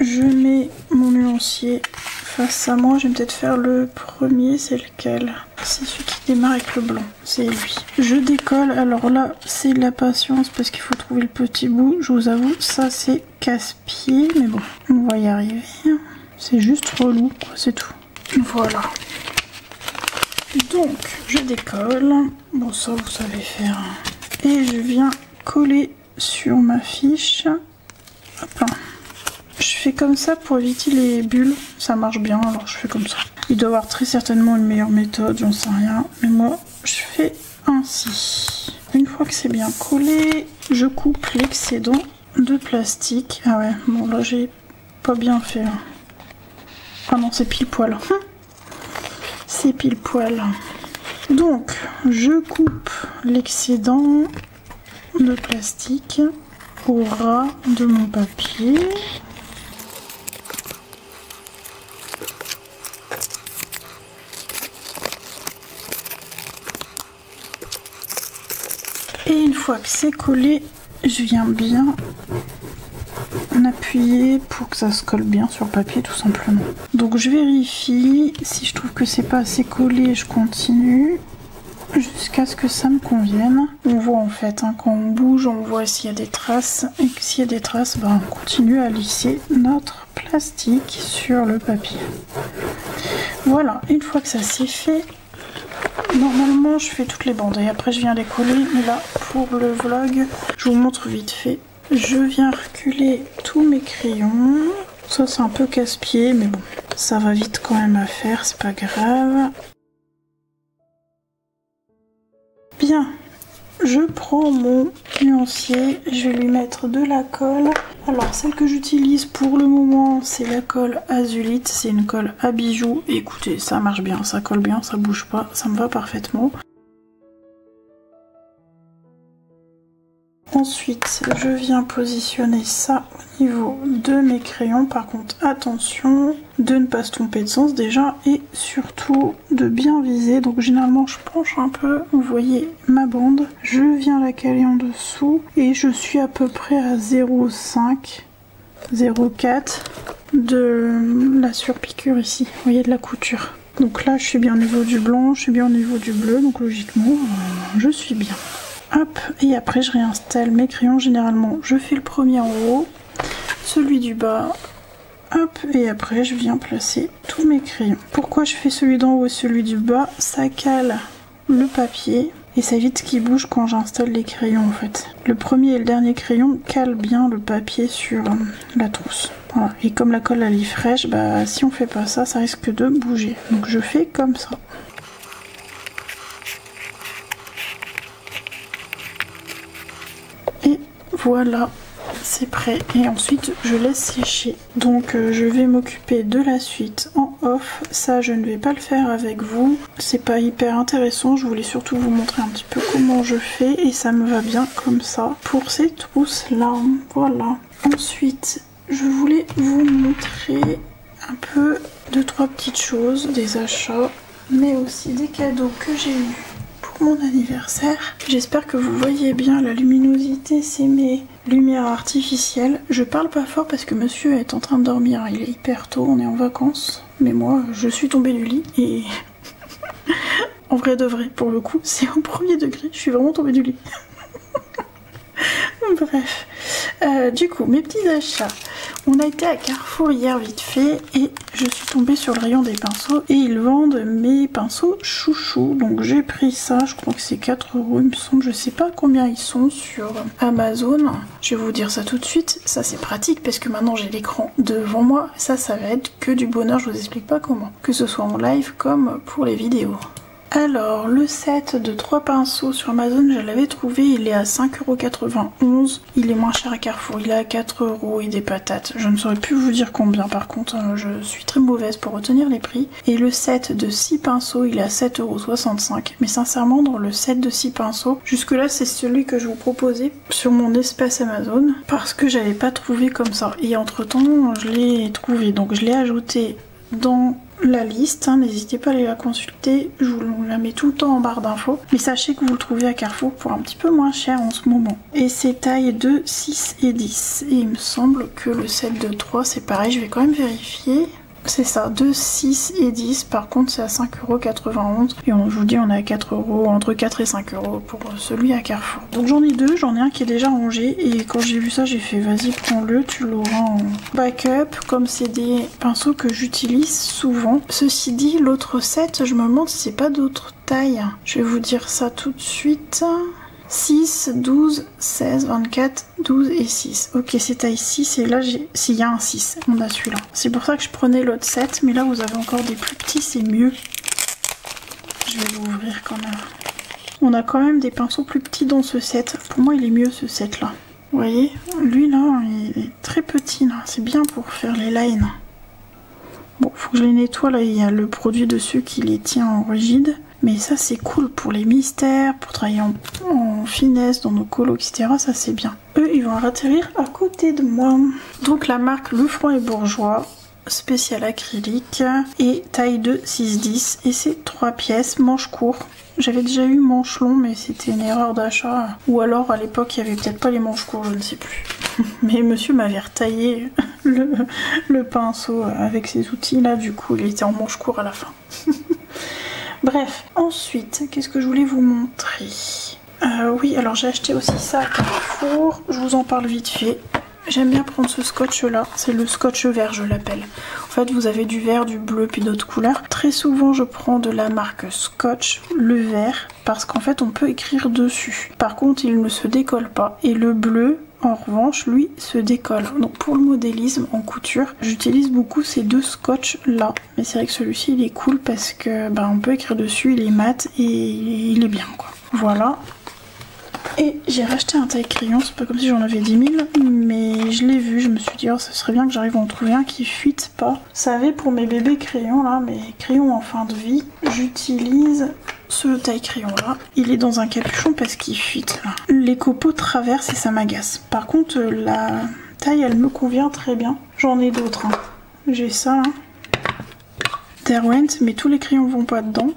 je mets mon nuancier face à moi. Je vais peut-être faire le premier, c'est lequel? C'est celui qui démarre avec le blanc, c'est lui. Je décolle, alors là c'est de la patience parce qu'il faut trouver le petit bout. Je vous avoue, ça c'est casse-pied, mais bon, on va y arriver. C'est juste relou, c'est tout. Voilà. Donc, je décolle. Bon, ça vous savez faire. Et je viens coller sur ma fiche. Hop là. Je fais comme ça pour éviter les bulles, ça marche bien, alors je fais comme ça. Il doit y avoir très certainement une meilleure méthode, j'en sais rien, mais moi je fais ainsi. Une fois que c'est bien collé, je coupe l'excédent de plastique. Ah ouais, bon là j'ai pas bien fait. Hein. Ah non, c'est pile poil. C'est pile poil. Donc, je coupe l'excédent de plastique au ras de mon papier. Et une fois que c'est collé, je viens bien appuyer pour que ça se colle bien sur le papier tout simplement. Donc je vérifie, si je trouve que c'est pas assez collé, je continue jusqu'à ce que ça me convienne. On voit en fait, quand on bouge, on voit s'il y a des traces, et que s'il y a des traces, on continue à lisser notre plastique sur le papier. Voilà, une fois que ça c'est fait, normalement je fais toutes les bandes et après je viens les coller, mais là pour le vlog, je vous montre vite fait. Je viens reculer tous mes crayons. Ça c'est un peu casse-pied, mais bon, ça va vite quand même à faire, c'est pas grave. Bien, je prends mon nuancier, je vais lui mettre de la colle. Alors celle que j'utilise pour le moment, c'est la colle azulite, c'est une colle à bijoux. Écoutez, ça marche bien, ça colle bien, ça bouge pas, ça me va parfaitement. Ensuite, je viens positionner ça au niveau de mes crayons. Par contre, attention de ne pas se tromper de sens déjà et surtout de bien viser. Donc généralement, je penche un peu. Vous voyez ma bande. Je viens la caler en dessous et je suis à peu près à 0,5, 0,4 de la surpiqûre ici. Vous voyez de la couture. Donc là, je suis bien au niveau du blanc, je suis bien au niveau du bleu. Donc logiquement, je suis bien. Hop, et après je réinstalle mes crayons. Généralement je fais le premier en haut, celui du bas, hop, et après je viens placer tous mes crayons. Pourquoi je fais celui d'en haut et celui du bas? Ça cale le papier et ça évite qu'il bouge quand j'installe les crayons en fait. Le premier et le dernier crayon calent bien le papier sur la trousse. Voilà. Et comme la colle elle est fraîche, bah si on fait pas ça, ça risque de bouger. Donc je fais comme ça. Et voilà, c'est prêt. Et ensuite je laisse sécher. Donc je vais m'occuper de la suite en off. Ça je ne vais pas le faire avec vous. C'est pas hyper intéressant. Je voulais surtout vous montrer un petit peu comment je fais. Et ça me va bien comme ça pour ces trousses là. Voilà. Ensuite je voulais vous montrer un peu 2-3 petites choses, des achats, mais aussi des cadeaux que j'ai eu pour mon anniversaire. J'espère que vous voyez bien la luminosité, c'est mes lumières artificielles. Je parle pas fort parce que monsieur est en train de dormir, il est hyper tôt, on est en vacances. Mais moi, je suis tombée du lit et... en vrai de vrai, pour le coup, c'est au premier degré, je suis vraiment tombée du lit. Bref, du coup, mes petits achats. On a été à Carrefour hier vite fait et je suis tombée sur le rayon des pinceaux et ils vendent mes pinceaux chouchou. Donc j'ai pris ça, je crois que c'est 4 € il me semble, je sais pas combien ils sont sur Amazon. Je vais vous dire ça tout de suite, ça c'est pratique parce que maintenant j'ai l'écran devant moi. Ça va être que du bonheur, je vous explique pas comment. Que ce soit en live comme pour les vidéos. Alors, le set de 3 pinceaux sur Amazon, je l'avais trouvé, il est à 5,91 €. Il est moins cher à Carrefour, il est à 4 € et des patates. Je ne saurais plus vous dire combien par contre, je suis très mauvaise pour retenir les prix. Et le set de 6 pinceaux, il est à 7,65 €. Mais sincèrement, dans le set de 6 pinceaux, jusque-là, c'est celui que je vous proposais sur mon espace Amazon. Parce que j'avais pas trouvé comme ça. Et entre-temps, je l'ai trouvé. Donc je l'ai ajouté dans la liste, hein, n'hésitez pas à aller la consulter, je vous la mets tout le temps en barre d'infos, mais sachez que vous le trouvez à Carrefour pour un petit peu moins cher en ce moment. Et c'est taille de 6 et 10, et il me semble que le set de 3 c'est pareil, je vais quand même vérifier. C'est ça, 2, 6 et 10, par contre c'est à 5,91 €, et je vous dis on est à 4 €, entre 4 et 5 € pour celui à Carrefour. Donc j'en ai deux, j'en ai un qui est déjà rangé, et quand j'ai vu ça j'ai fait vas-y prends-le, tu l'auras en backup, comme c'est des pinceaux que j'utilise souvent. Ceci dit, l'autre set, je me demande si c'est pas d'autres tailles. Je vais vous dire ça tout de suite. 6, 12, 16, 24, 12 et 6. Ok, c'est taille 6 et là, s'il y a un 6, on a celui-là. C'est pour ça que je prenais l'autre 7, mais là, vous avez encore des plus petits, c'est mieux. Je vais l'ouvrir quand même. On a quand même des pinceaux plus petits dans ce set. Pour moi, il est mieux ce set-là. Vous voyez, lui, là, il est très petit, là. C'est bien pour faire les lines. Bon, faut que je les nettoie, là, il y a le produit dessus qui les tient en rigide. Mais ça c'est cool pour les mystères, pour travailler en finesse dans nos colos, etc. Ça c'est bien. Eux ils vont atterrir à côté de moi. Donc la marque Lefranc et Bourgeois, spécial acrylique et taille de 6-10 et c'est 3 pièces, manche court. J'avais déjà eu manche long mais c'était une erreur d'achat. Ou alors à l'époque il n'y avait peut-être pas les manches courts, je ne sais plus. Mais monsieur m'avait retaillé le pinceau avec ses outils là, du coup il était en manche court à la fin. Bref, ensuite, qu'est-ce que je voulais vous montrer? Oui, alors j'ai acheté aussi ça à Carrefour, je vous en parle vite fait. J'aime bien prendre ce scotch là, c'est le scotch vert je l'appelle. En fait vous avez du vert, du bleu puis d'autres couleurs. Très souvent je prends de la marque Scotch, le vert, parce qu'en fait on peut écrire dessus. Par contre il ne se décolle pas. Et le bleu, en revanche, lui, se décolle. Donc pour le modélisme en couture, j'utilise beaucoup ces deux scotch là. Mais c'est vrai que celui-ci, il est cool parce que on peut écrire dessus, il est mat et il est bien quoi. Voilà. Et j'ai racheté un taille-crayon, c'est pas comme si j'en avais 10 000, mais je l'ai vu, je me suis dit oh, ça serait bien que j'arrive à en trouver un qui fuite pas. Vous savez, pour mes bébés crayons là, mes crayons en fin de vie, j'utilise ce taille-crayon là. Il est dans un capuchon parce qu'il fuite là. Les copeaux traversent et ça m'agace. Par contre, la taille elle me convient très bien. J'en ai d'autres. Hein. J'ai ça, hein. Derwent, mais tous les crayons vont pas dedans.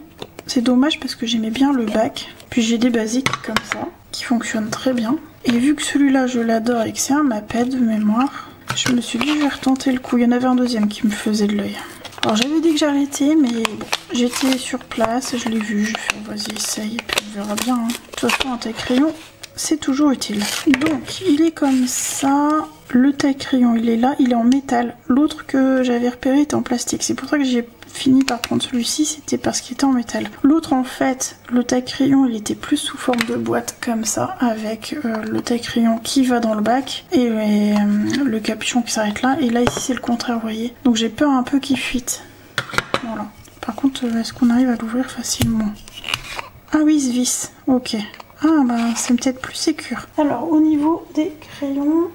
C'est dommage parce que j'aimais bien le bac. Puis j'ai des basiques comme ça qui fonctionnent très bien. Et vu que celui-là je l'adore et que c'est un Maped de mémoire, je me suis dit je vais retenter le coup. Il y en avait un deuxième qui me faisait de l'œil. Alors j'avais dit que j'arrêtais, mais bon, j'étais sur place, je l'ai vu, je fais vas-y essaye et puis on verra bien. Hein. De toute façon un taille-crayon c'est toujours utile. Donc il est comme ça, le taille-crayon il est là, il est en métal. L'autre que j'avais repéré était en plastique, c'est pour ça que j'ai fini par prendre celui-ci, c'était parce qu'il était en métal. L'autre en fait, le taille-crayon il était plus sous forme de boîte comme ça, avec le taille-crayon qui va dans le bac et le capuchon qui s'arrête là. Et là ici c'est le contraire, vous voyez. Donc j'ai peur un peu qu'il fuite. Voilà. Par contre, est-ce qu'on arrive à l'ouvrir facilement? Ah oui, il se visse. Ok. Ah bah c'est peut-être plus sécure. Alors au niveau des crayons,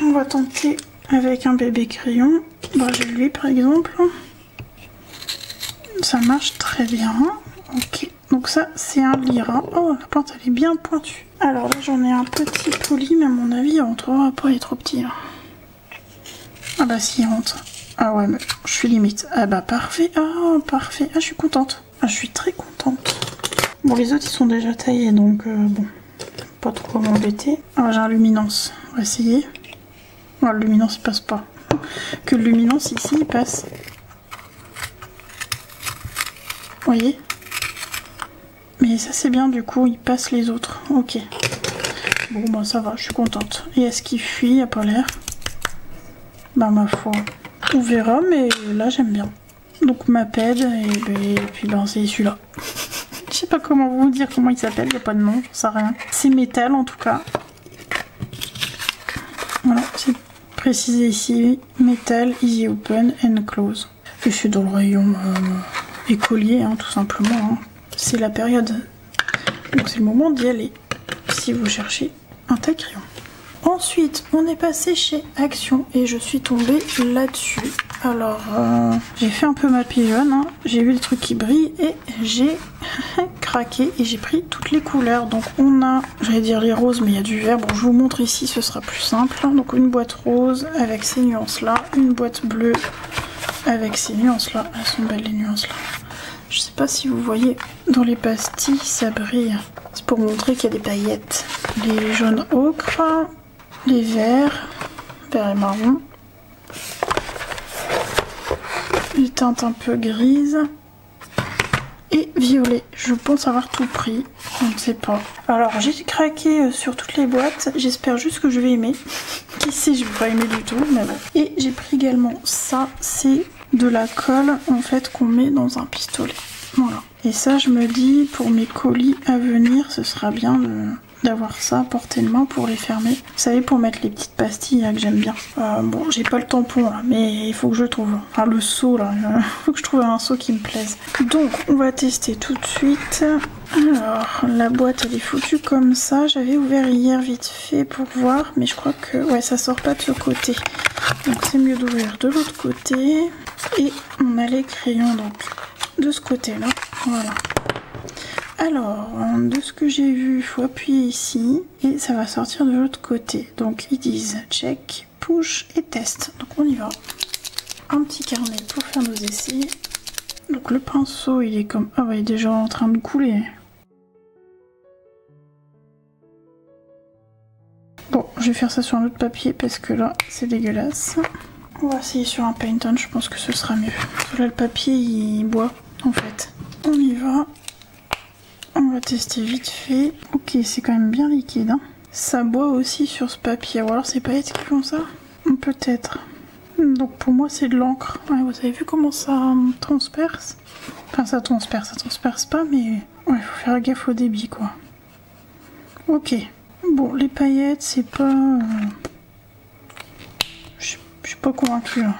on va tenter avec un bébé crayon. Bah j'ai lui par exemple. Ça marche très bien. Ok. Donc ça c'est un Lyra. Oh la pointe elle est bien pointue. Alors là j'en ai un petit poli, mais à mon avis il rentrera pas, il est trop petit là. Ah bah si il rentre. Ah ouais mais je suis limite. Ah bah parfait. Ah parfait. Ah je suis contente. Ah je suis très contente. Bon les autres ils sont déjà taillés donc bon, pas trop m'embêter. Ah j'ai un luminance, on va essayer. Oh, le luminance il passe pas. Que le luminance ici il passe. Vous voyez? Mais ça c'est bien du coup, il passe les autres. Ok. Bon bah ça va, je suis contente. Et est-ce qu'il fuit? Il a pas l'air. Bah ma foi, on verra mais là j'aime bien. Donc ma ped et puis ben c'est celui-là. Je sais pas comment vous dire comment il s'appelle, il n'y a pas de nom, j'en sais rien. C'est métal en tout cas. Voilà, c'est précisé ici. Metal, easy open and close. Et c'est dans le rayon écolier, hein, tout simplement. Hein. C'est la période. Donc c'est le moment d'y aller. Si vous cherchez un taille-crayon. Ensuite, on est passé chez Action et je suis tombée là-dessus. Alors, j'ai fait un peu ma pigeonne, hein. J'ai vu le truc qui brille et j'ai craqué et j'ai pris toutes les couleurs. Donc on a, j'allais dire les roses, mais il y a du vert. Bon, je vous montre ici, ce sera plus simple. Donc une boîte rose avec ces nuances-là, une boîte bleue avec ces nuances-là. Elles sont belles les nuances-là. Je sais pas si vous voyez, dans les pastilles, ça brille. C'est pour montrer qu'il y a des paillettes. Les jaunes ocre, les verts, vert et marron. Les teintes un peu grises et violet. Je pense avoir tout pris, je ne sais pas. Alors j'ai craqué sur toutes les boîtes, j'espère juste que je vais aimer. Qui sait, je vais pas aimer du tout, mais bon. Et j'ai pris également ça, c'est de la colle en fait qu'on met dans un pistolet. Voilà. Et ça je me dis pour mes colis à venir, ce sera bien d'avoir ça à portée de main pour les fermer. Vous savez, pour mettre les petites pastilles là, que j'aime bien. Bon, j'ai pas le tampon là, mais il faut que je trouve. Enfin, le seau là, il faut que je trouve un seau qui me plaise. Donc, on va tester tout de suite. Alors, la boîte elle est foutue comme ça. J'avais ouvert hier vite fait pour voir, mais je crois que ouais, ça sort pas de ce côté. Donc, c'est mieux d'ouvrir de l'autre côté. Et on a les crayons donc de ce côté-là. Voilà. Alors, de ce que j'ai vu, il faut appuyer ici et ça va sortir de l'autre côté. Donc ils disent check, push et test. Donc on y va. Un petit carnet pour faire nos essais. Donc le pinceau il est comme... Ah ouais, il est déjà en train de couler. Bon, je vais faire ça sur un autre papier parce que là c'est dégueulasse. On va essayer sur un paint on, je pense que ce sera mieux. Parce que là le papier il boit en fait. On y va. On va tester vite fait. Ok, c'est quand même bien liquide. Hein. Ça boit aussi sur ce papier. Ou alors c'est paillettes qui font ça? Peut-être. Donc pour moi c'est de l'encre. Ouais, vous avez vu comment ça transperce? Enfin ça transperce pas, mais ouais, faut faire gaffe au débit quoi. Ok. Bon, les paillettes c'est pas... Je suis pas convaincue là.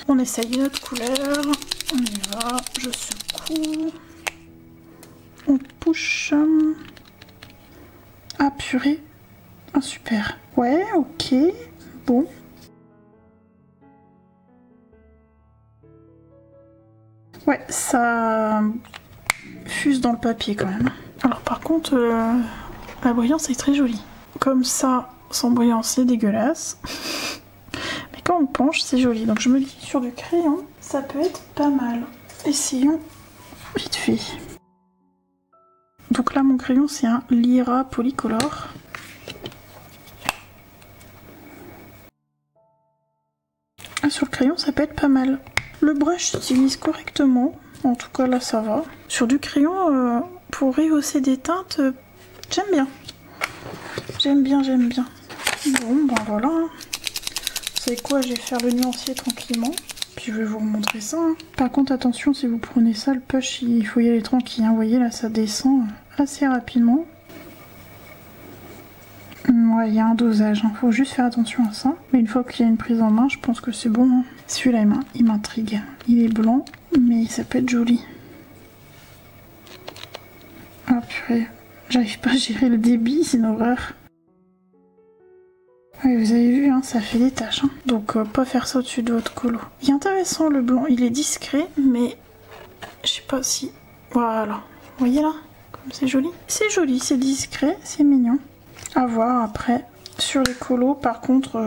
On essaye une autre couleur. On y va. Je secoue. On push. Ah purée. Ah super. Ouais, ok. Bon. Ouais, ça fuse dans le papier quand même. Alors par contre, la brillance est très jolie. Comme ça, sans brillance, c'est dégueulasse. Mais quand on penche, c'est joli. Donc je me dis, sur du crayon, ça peut être pas mal. Essayons vite fait. Donc là mon crayon c'est un Lyra Polycolor. Ah sur le crayon, ça peut être pas mal. Le brush s'utilise correctement. En tout cas, là, ça va. Sur du crayon, pour rehausser des teintes, j'aime bien. J'aime bien, j'aime bien. Bon, ben voilà. Vous savez quoi, je vais faire le nuancier tranquillement. Puis je vais vous remontrer ça. Par contre, attention, si vous prenez ça, le push, il faut y aller tranquille. Vous voyez, là, ça descend assez rapidement. Ouais, il y a un dosage, hein. Faut juste faire attention à ça. Mais une fois qu'il y a une prise en main, je pense que c'est bon. Hein. Celui-là, il m'intrigue. Il est blanc, mais ça peut être joli. Ah purée, j'arrive pas à gérer le débit, c'est une horreur. Ouais, vous avez vu, hein, ça fait des taches. Hein. Donc, pas faire ça au-dessus de votre colo. Il est intéressant le blanc, il est discret, mais je sais pas si... Voilà, vous voyez là? Comme c'est joli. C'est joli, c'est discret, c'est mignon. À voir après sur les colos, par contre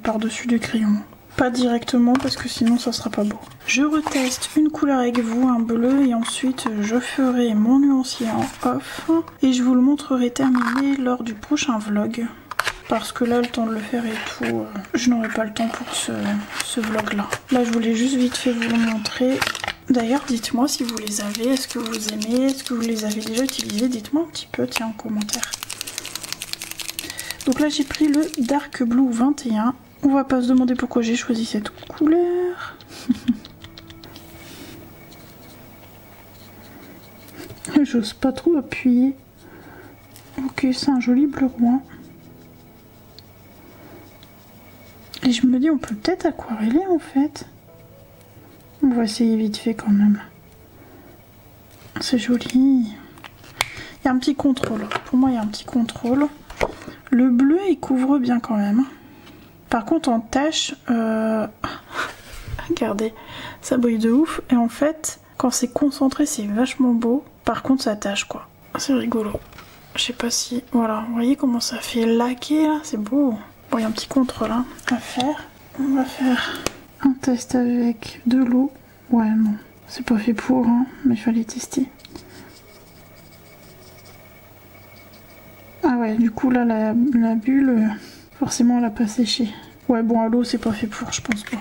par-dessus du crayon. Pas directement parce que sinon ça sera pas beau. Je reteste une couleur avec vous, un bleu, et ensuite je ferai mon nuancier en off et je vous le montrerai terminé lors du prochain vlog. Parce que là, le temps de le faire et tout, je n'aurai pas le temps pour ce vlog là. Là je voulais juste vite fait vous le montrer. D'ailleurs, dites-moi si vous les avez, est-ce que vous aimez, est-ce que vous les avez déjà utilisés, dites-moi un petit peu, tiens, en commentaire. Donc là j'ai pris le Dark Blue 21. On va pas se demander pourquoi j'ai choisi cette couleur. J'ose pas trop appuyer. Ok, c'est un joli bleu roi. Et je me dis on peut peut-être aquareller en fait. On va essayer vite fait quand même. C'est joli. Il y a un petit contrôle. Pour moi il y a un petit contrôle. Le bleu, il couvre bien quand même. Par contre, en tâche, regardez, ça brille de ouf. Et en fait, quand c'est concentré, c'est vachement beau. Par contre, ça tâche, quoi. C'est rigolo. Je sais pas si... Voilà, vous voyez comment ça fait laquer, là? C'est beau. Bon, il y a un petit contrôle hein, à faire. On va faire un test avec de l'eau. Ouais, non, c'est pas fait pour, hein, mais il fallait tester. Ah ouais, du coup là la bulle, forcément elle a pas séché. Ouais bon à l'eau c'est pas fait pour, je pense pas.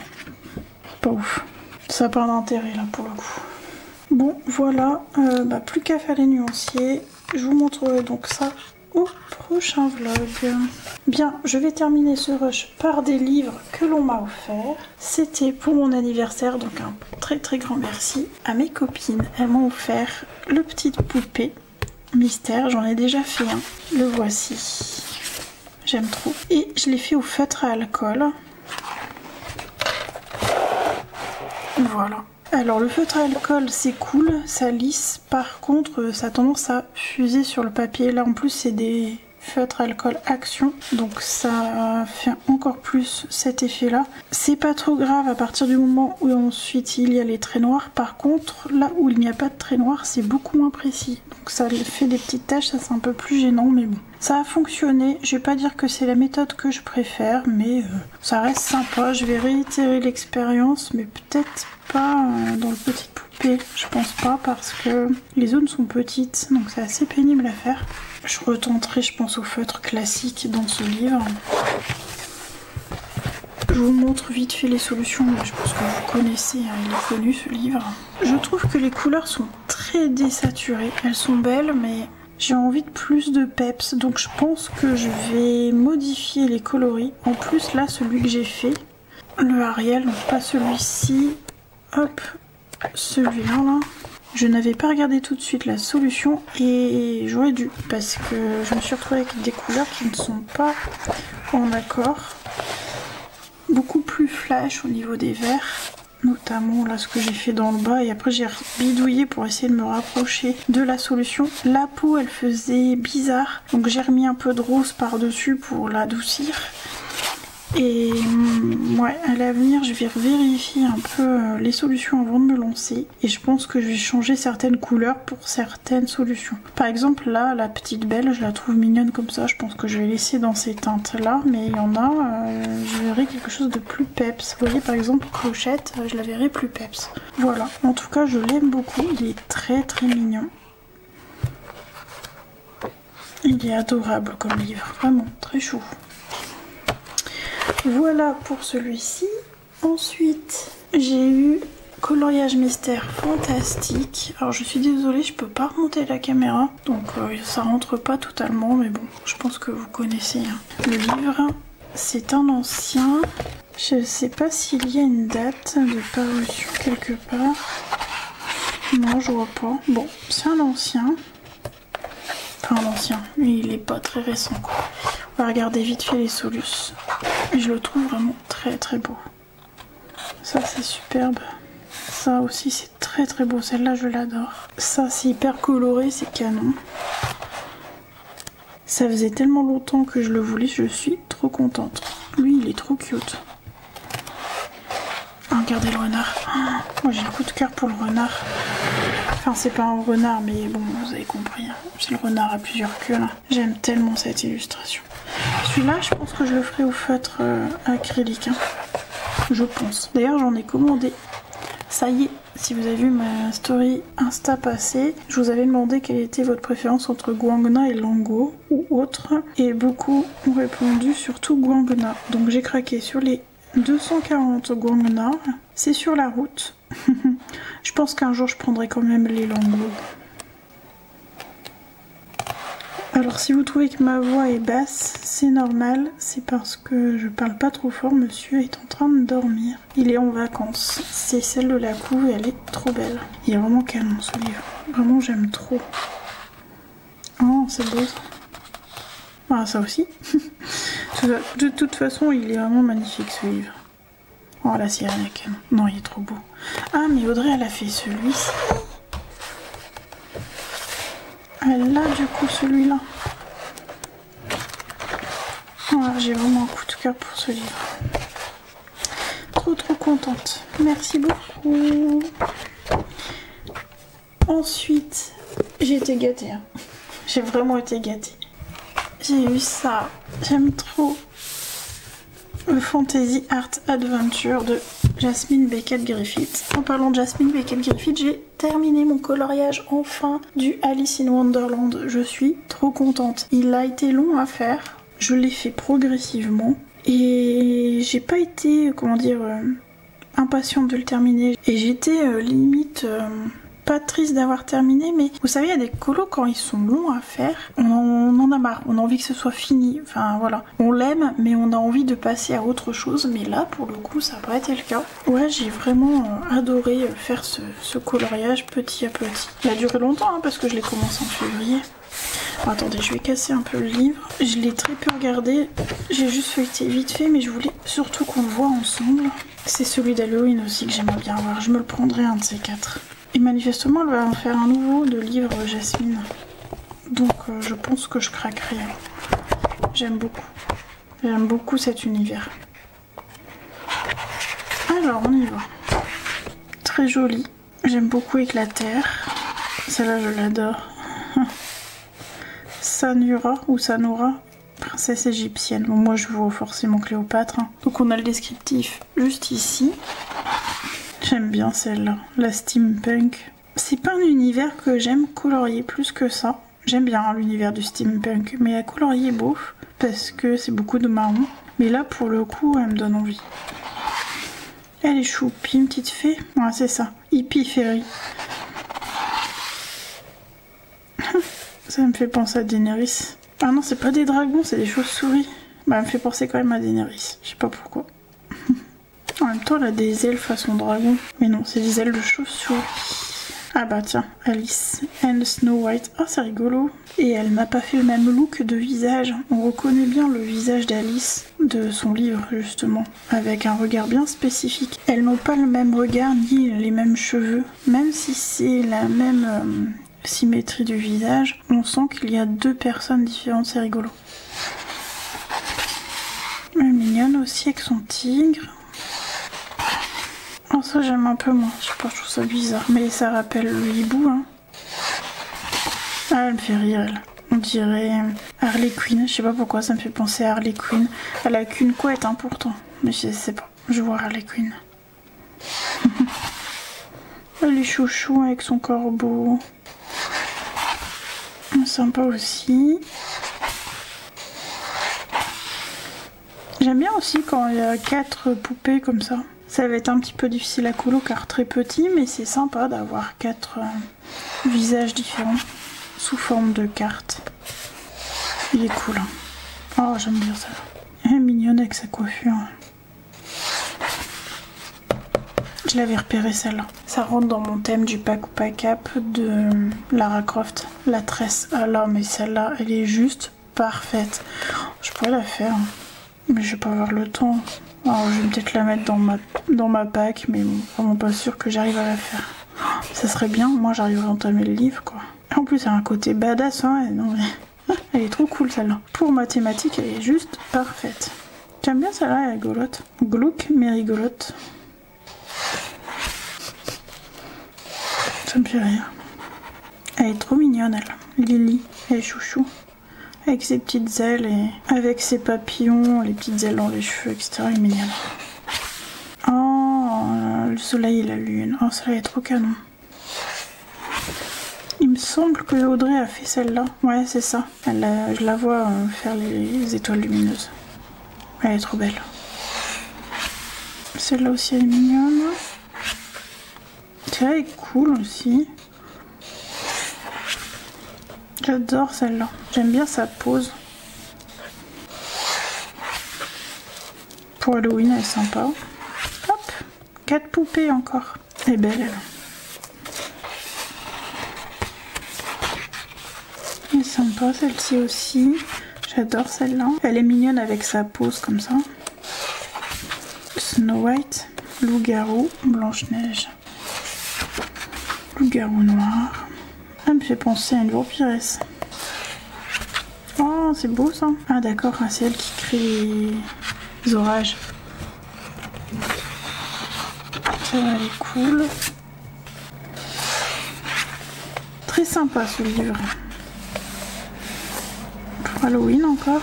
Pas ouf. Ça n'a pas d'intérêt là pour le coup. Bon voilà, plus qu'à faire les nuanciers. Je vous montrerai donc ça au prochain vlog. Bien, je vais terminer ce rush par des livres que l'on m'a offerts. C'était pour mon anniversaire, donc un très très grand merci à mes copines. Elles m'ont offert le petite poupée mystère, j'en ai déjà fait un. Le voici. J'aime trop. Et je l'ai fait au feutre à alcool. Voilà. Alors le feutre à alcool c'est cool, ça lisse. Par contre ça a tendance à fuser sur le papier. Là en plus c'est des feutres à alcool action. Donc ça fait encore plus cet effet là. C'est pas trop grave à partir du moment où ensuite il y a les traits noirs. Par contre là où il n'y a pas de traits noirs c'est beaucoup moins précis. Donc ça fait des petites taches, ça c'est un peu plus gênant mais bon. Ça a fonctionné, je vais pas dire que c'est la méthode que je préfère mais ça reste sympa. Je vais réitérer l'expérience mais peut-être pas dans le petit poupée. Je pense pas parce que les zones sont petites donc c'est assez pénible à faire. Je retenterai je pense au feutre classique dans ce livre. Je vous montre vite fait les solutions, mais je pense que vous connaissez, hein, il est connu ce livre. Je trouve que les couleurs sont très désaturées, elles sont belles mais j'ai envie de plus de peps, donc je pense que je vais modifier les coloris. En plus là celui que j'ai fait, le Ariel, donc pas celui-ci, hop, celui-là là. Je n'avais pas regardé tout de suite la solution et j'aurais dû parce que je me suis retrouvée avec des couleurs qui ne sont pas en accord. Beaucoup plus flash au niveau des verts, notamment là ce que j'ai fait dans le bas et après j'ai bidouillé pour essayer de me rapprocher de la solution. La peau elle faisait bizarre donc j'ai remis un peu de rose par dessus pour l'adoucir. Et ouais, à l'avenir je vais vérifier un peu les solutions avant de me lancer et je pense que je vais changer certaines couleurs pour certaines solutions. Par exemple là la petite belle je la trouve mignonne comme ça, je pense que je vais laisser dans ces teintes là, mais il y en a je verrai quelque chose de plus peps. Vous voyez par exemple Clochette, je la verrai plus peps. Voilà, en tout cas je l'aime beaucoup, il est très très mignon. Il est adorable comme livre, vraiment très chou. Voilà pour celui-ci. Ensuite, j'ai eu coloriage mystère fantastique. Alors je suis désolée, je peux pas remonter la caméra, donc ça rentre pas totalement, mais bon, je pense que vous connaissez hein. Le livre. C'est un ancien. Je sais pas s'il y a une date de parution quelque part. Non, je vois pas. Bon, c'est un ancien. Enfin, un ancien, mais il est pas très récent quoi. On va regarder vite fait les solus. Je le trouve vraiment très très beau. Ça c'est superbe. Ça aussi c'est très très beau. Celle-là je l'adore. Ça c'est hyper coloré, c'est canon. Ça faisait tellement longtemps que je le voulais, je suis trop contente. Lui il est trop cute. Regardez le renard. Oh, moi j'ai le coup de cœur pour le renard. Enfin c'est pas un renard mais bon vous avez compris. Hein. C'est le renard à plusieurs queues là. J'aime tellement cette illustration. Celui-là je pense que je le ferai au feutre acrylique. Hein. Je pense. D'ailleurs j'en ai commandé. Ça y est, si vous avez vu ma story Insta passée, je vous avais demandé quelle était votre préférence entre Guangna et Lango ou autre. Et beaucoup ont répondu surtout Guangna. Donc j'ai craqué sur les 240 Guangna. C'est sur la route. Je pense qu'un jour je prendrai quand même les Lango. Alors si vous trouvez que ma voix est basse, c'est normal, c'est parce que je parle pas trop fort, monsieur est en train de dormir. Il est en vacances, c'est celle de la couve, elle est trop belle. Il est vraiment canon ce livre, vraiment j'aime trop. Oh c'est beau ça. Ah ça aussi. De toute façon il est vraiment magnifique ce livre. Oh la sirène est canon, non il est trop beau. Ah mais Audrey elle a fait celui-ci. Elle a du coup celui-là. Voilà, j'ai vraiment un coup de cœur pour ce livre. Trop contente. Merci beaucoup. Ensuite, j'ai été gâtée. Hein. J'ai vraiment été gâtée. J'ai eu ça. J'aime trop. Le Fantasy Art Adventure de Jasmine Beckett-Griffith. En parlant de Jasmine Beckett-Griffith, j'ai terminé mon coloriage enfin du Alice in Wonderland. Je suis trop contente. Il a été long à faire. Je l'ai fait progressivement. Et j'ai pas été, comment dire, impatiente de le terminer. Et j'étais limite... pas triste d'avoir terminé, mais vous savez, il y a des colos quand ils sont longs à faire, on en a marre, on a envie que ce soit fini, enfin voilà. On l'aime, mais on a envie de passer à autre chose, mais là, pour le coup, ça n'a pas été le cas. Ouais, j'ai vraiment adoré faire ce coloriage petit à petit. Il a duré longtemps, hein, parce que je l'ai commencé en février. Attendez, je vais casser un peu le livre. Je l'ai très peu regardé, j'ai juste feuilleté vite fait, mais je voulais surtout qu'on le voit ensemble. C'est celui d'Halloween aussi que j'aimerais bien voir, je me le prendrai un de ces quatre. Et manifestement, elle va en faire un nouveau de livre Jasmine. Donc je pense que je craquerai. J'aime beaucoup. J'aime beaucoup cet univers. Alors, on y va. Très joli. J'aime beaucoup Éclataire. Celle-là, je l'adore. Sanura ou Sanora, princesse égyptienne. Bon, moi, je vois forcément Cléopâtre. Hein. Donc, on a le descriptif juste ici. J'aime bien celle-là, la steampunk. C'est pas un univers que j'aime colorier plus que ça. J'aime bien hein, l'univers du steampunk, mais à colorier beau, parce que c'est beaucoup de marron. Mais là, pour le coup, elle me donne envie. Elle est choupie, une petite fée. Ouais, c'est ça, Hippie Fairy. Ça me fait penser à Daenerys. Ah non, c'est pas des dragons, c'est des chauves-souris. Bah, elle me fait penser quand même à Daenerys. Je sais pas pourquoi. En même temps, elle a des ailes façon dragon. Mais non, c'est des ailes de chauve-souris. Ah bah tiens, Alice and Snow White. Oh, c'est rigolo. Et elle n'a pas fait le même look de visage. On reconnaît bien le visage d'Alice de son livre, justement. Avec un regard bien spécifique. Elles n'ont pas le même regard ni les mêmes cheveux. Même si c'est la même symétrie du visage, on sent qu'il y a deux personnes différentes. C'est rigolo. Elle est mignonne aussi avec son tigre. Oh, ça j'aime un peu moins, je sais pas, je trouve ça bizarre, mais ça rappelle le hibou, hein. Ah, elle me fait rire, elle. On dirait Harley Quinn, je sais pas pourquoi, ça me fait penser à Harley Quinn. Elle a qu'une couette, hein, pourtant, mais je sais pas, je vois Harley Quinn. Elle est chouchou avec son corbeau. Sympa aussi. J'aime bien aussi quand il y a 4 poupées comme ça. Ça va être un petit peu difficile à colo car très petit, mais c'est sympa d'avoir 4 visages différents sous forme de cartes. Il est cool. Hein. Oh, j'aime bien ça. Elle est mignonne avec sa coiffure. Je l'avais repéré celle-là. Ça rentre dans mon thème du pack ou pack up de Lara Croft. La tresse. Ah là, mais celle-là, elle est juste parfaite. Je pourrais la faire, mais je vais pas avoir le temps. Alors, je vais peut-être la mettre dans ma pack, mais bon, vraiment pas sûr que j'arrive à la faire. Ça serait bien, moi j'arriverai à entamer le livre, quoi. En plus, elle a un côté badass, hein. Non, mais... elle est trop cool celle-là. Pour mathématiques, elle est juste parfaite. J'aime bien celle-là, elle est rigolote. Glauque, mais rigolote. Ça me fait rire. Elle est trop mignonne, elle. Lily, elle est chouchou. Avec ses petites ailes et avec ses papillons, les petites ailes dans les cheveux, etc. Elle est mignonne. Oh, le soleil et la lune. Oh, celle-là est trop canon. Il me semble que Audrey a fait celle-là. Ouais, c'est ça. Je la vois faire les étoiles lumineuses. Elle est trop belle. Celle-là aussi, elle est mignonne. Celle-là est cool aussi. J'adore celle-là. J'aime bien sa pose. Pour Halloween, elle est sympa. Hop, 4 poupées encore. Elle est belle, elle. Elle est sympa, celle-ci aussi. J'adore celle-là. Elle est mignonne avec sa pose comme ça. Snow White, loup-garou, Blanche-Neige. Loup-garou noir. Ça me fait penser à une vampiresse. Oh, c'est beau ça. Ah d'accord, c'est elle qui crée les orages. Ça, elle est cool. Très sympa ce livre. Pour Halloween encore.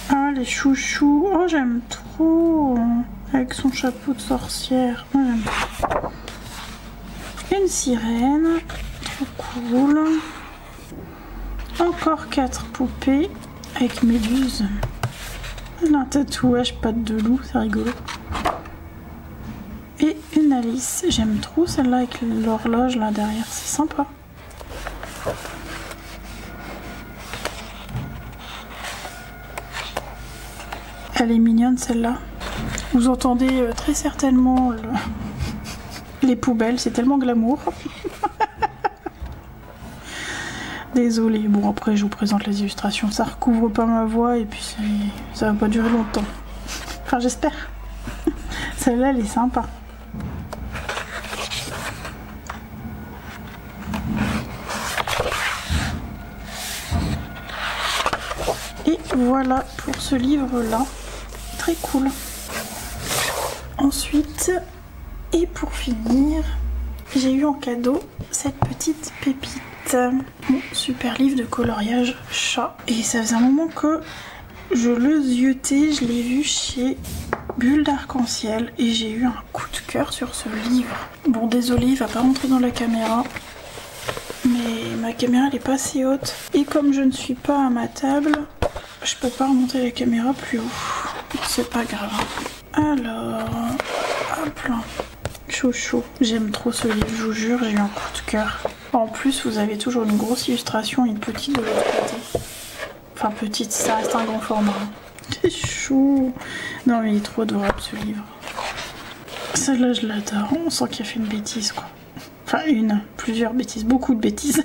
Ah, les chouchous. Oh, j'aime trop. Avec son chapeau de sorcière. Oh, j'aime trop. Une sirène. Trop cool. Encore 4 poupées avec Méduse. Un tatouage patte de loup, c'est rigolo. Et une Alice. J'aime trop celle-là avec l'horloge là derrière, c'est sympa. Elle est mignonne celle-là. Vous entendez très certainement les poubelles, c'est tellement glamour. Désolée, bon après je vous présente les illustrations, ça recouvre pas ma voix et puis ça va pas durer longtemps. Enfin j'espère. Celle-là elle est sympa. Et voilà pour ce livre-là. Très cool. Ensuite, et pour finir, j'ai eu en cadeau cette petite pépite. Mon super livre de coloriage chat. Et ça faisait un moment que je le ziotais, je l'ai vu chez Bulle d'Arc-en-Ciel et j'ai eu un coup de cœur sur ce livre. Bon désolé, il va pas rentrer dans la caméra, mais ma caméra elle est pas assez haute. Et comme je ne suis pas à ma table, je peux pas remonter la caméra plus haut. C'est pas grave. Alors, hop là. Chouchou. J'aime trop ce livre, je vous jure, j'ai eu un coup de cœur. En plus, vous avez toujours une grosse illustration et une petite de l'autre côté. Enfin, petite, ça reste un grand format. C'est chou. Non, mais il est trop adorable ce livre. Celle-là, je l'adore. On sent qu'il a fait une bêtise, quoi. Enfin, plusieurs bêtises, beaucoup de bêtises.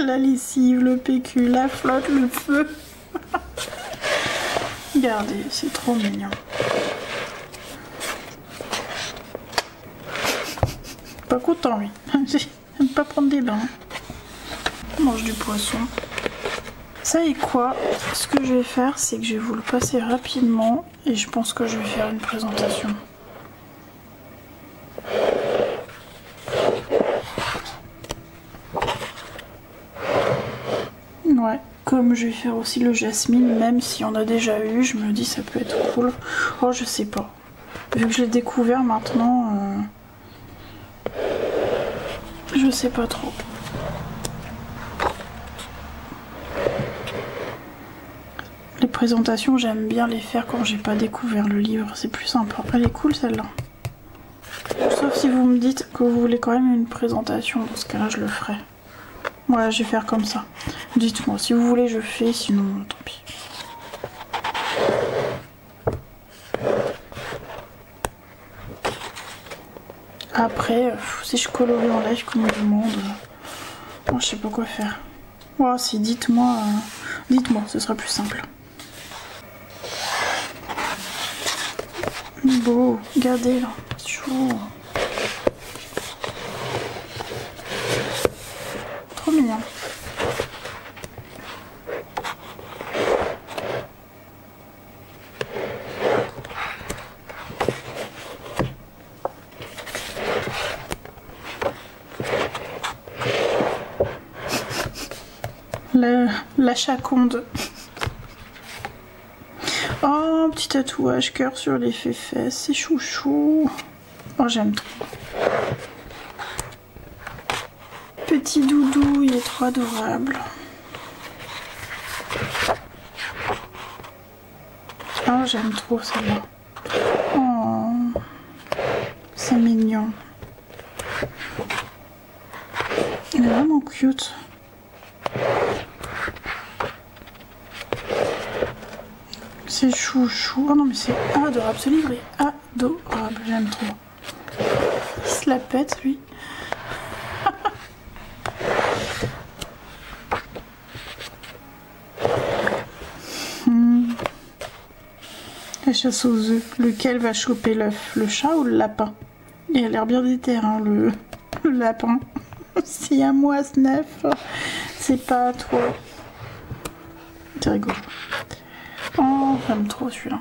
La lessive, le PQ, la flotte, le feu. Regardez, c'est trop mignon. Pas content, lui. J'aime pas prendre des bains. On mange du poisson. Ça et quoi? Ce que je vais faire, c'est que je vais vous le passer rapidement et je pense que je vais faire une présentation. Ouais, comme je vais faire aussi le jasmine, même si on a déjà eu, je me dis ça peut être cool. Oh, je sais pas. Vu que je l'ai découvert maintenant, je sais pas trop. présentations, j'aime bien les faire quand j'ai pas découvert le livre, c'est plus sympa. Elle est cool celle-là. Sauf si vous me dites que vous voulez quand même une présentation, dans ce cas-là je le ferai. Voilà, je vais faire comme ça. Dites-moi, si vous voulez je fais, sinon tant pis. Après, si je colorie en live comme tout le monde, bon, je sais pas quoi faire. Oh, si, dites-moi, ce sera plus simple. Beau, regardez là, c'est chaud. Trop mignon. La chaconde. Oh, petit tatouage cœur sur les fesses, c'est chouchou. Oh, j'aime trop. Petit doudou, il est trop adorable. Oh, j'aime trop celle-là. Oh, c'est mignon. Il est vraiment cute. C'est chouchou. Oh non mais c'est adorable. Ce livre est adorable. J'aime trop. Il se la pète lui. La chasse aux œufs. Lequel va choper l'œuf? Le chat ou le lapin? Il a l'air bien déter hein, le lapin. Si à moi ce neuf, c'est pas à toi. C'est rigolo. Oh, j'aime trop celui-là.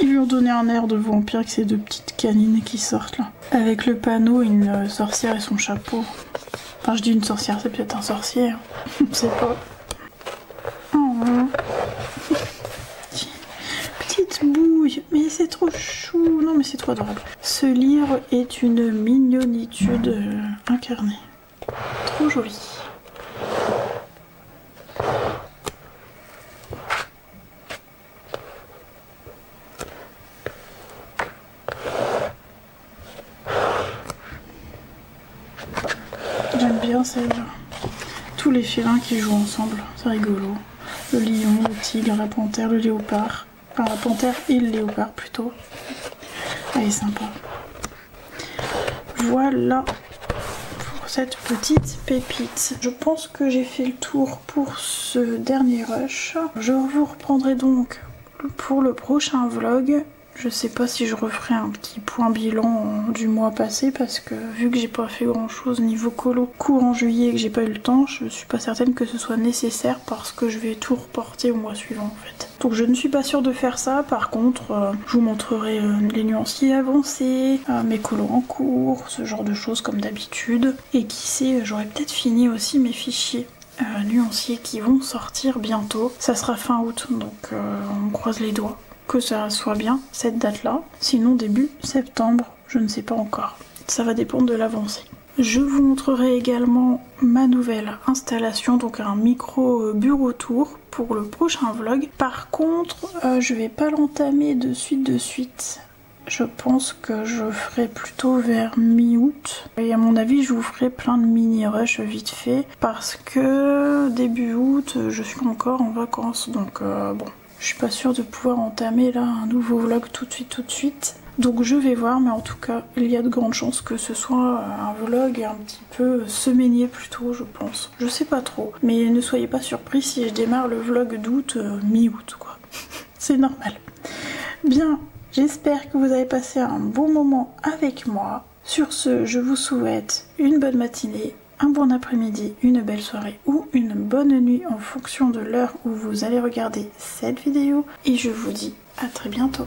Ils lui ont donné un air de vampire avec ces deux petites canines qui sortent là. Avec le panneau, une sorcière et son chapeau. Enfin, je dis une sorcière, c'est peut-être un sorcier. Hein. Je sais pas. Oh. Petite bouille. Mais c'est trop chou. Non, mais c'est trop adorable. Ce livre est une mignonitude incarnée. Trop joli. J'aime bien celle-là. Tous les félins qui jouent ensemble, c'est rigolo. Le lion, le tigre, la panthère, le léopard. Enfin la panthère et le léopard plutôt. Elle est sympa. Voilà. Cette petite pépite. Je pense que j'ai fait le tour pour ce dernier rush. Je vous reprendrai donc pour le prochain vlog. Je sais pas si je referai un petit point bilan du mois passé parce que vu que j'ai pas fait grand chose niveau colo courant juillet et que j'ai pas eu le temps, je suis pas certaine que ce soit nécessaire parce que je vais tout reporter au mois suivant en fait. Donc je ne suis pas sûre de faire ça. Par contre, je vous montrerai les nuanciers avancés, mes colos en cours, ce genre de choses comme d'habitude. Et qui sait, j'aurai peut-être fini aussi mes fichiers nuanciers qui vont sortir bientôt. Ça sera fin août, donc on croise les doigts que ça soit bien cette date là, sinon début septembre, je ne sais pas encore, ça va dépendre de l'avancée. Je vous montrerai également ma nouvelle installation, donc un micro bureau tour pour le prochain vlog. Par contre, je vais pas l'entamer de suite. Je pense que je ferai plutôt vers mi-août. Et à mon avis, je vous ferai plein de mini-rush vite fait. Parce que début août, je suis encore en vacances. Donc bon, je suis pas sûre de pouvoir entamer là un nouveau vlog tout de suite. Donc je vais voir, mais en tout cas, il y a de grandes chances que ce soit un vlog un petit peu semainier plutôt, je pense. Je sais pas trop. Mais ne soyez pas surpris si je démarre le vlog d'août, mi-août quoi. C'est normal. Bien. J'espère que vous avez passé un bon moment avec moi. Sur ce, je vous souhaite une bonne matinée, un bon après-midi, une belle soirée ou une bonne nuit en fonction de l'heure où vous allez regarder cette vidéo. Et je vous dis à très bientôt.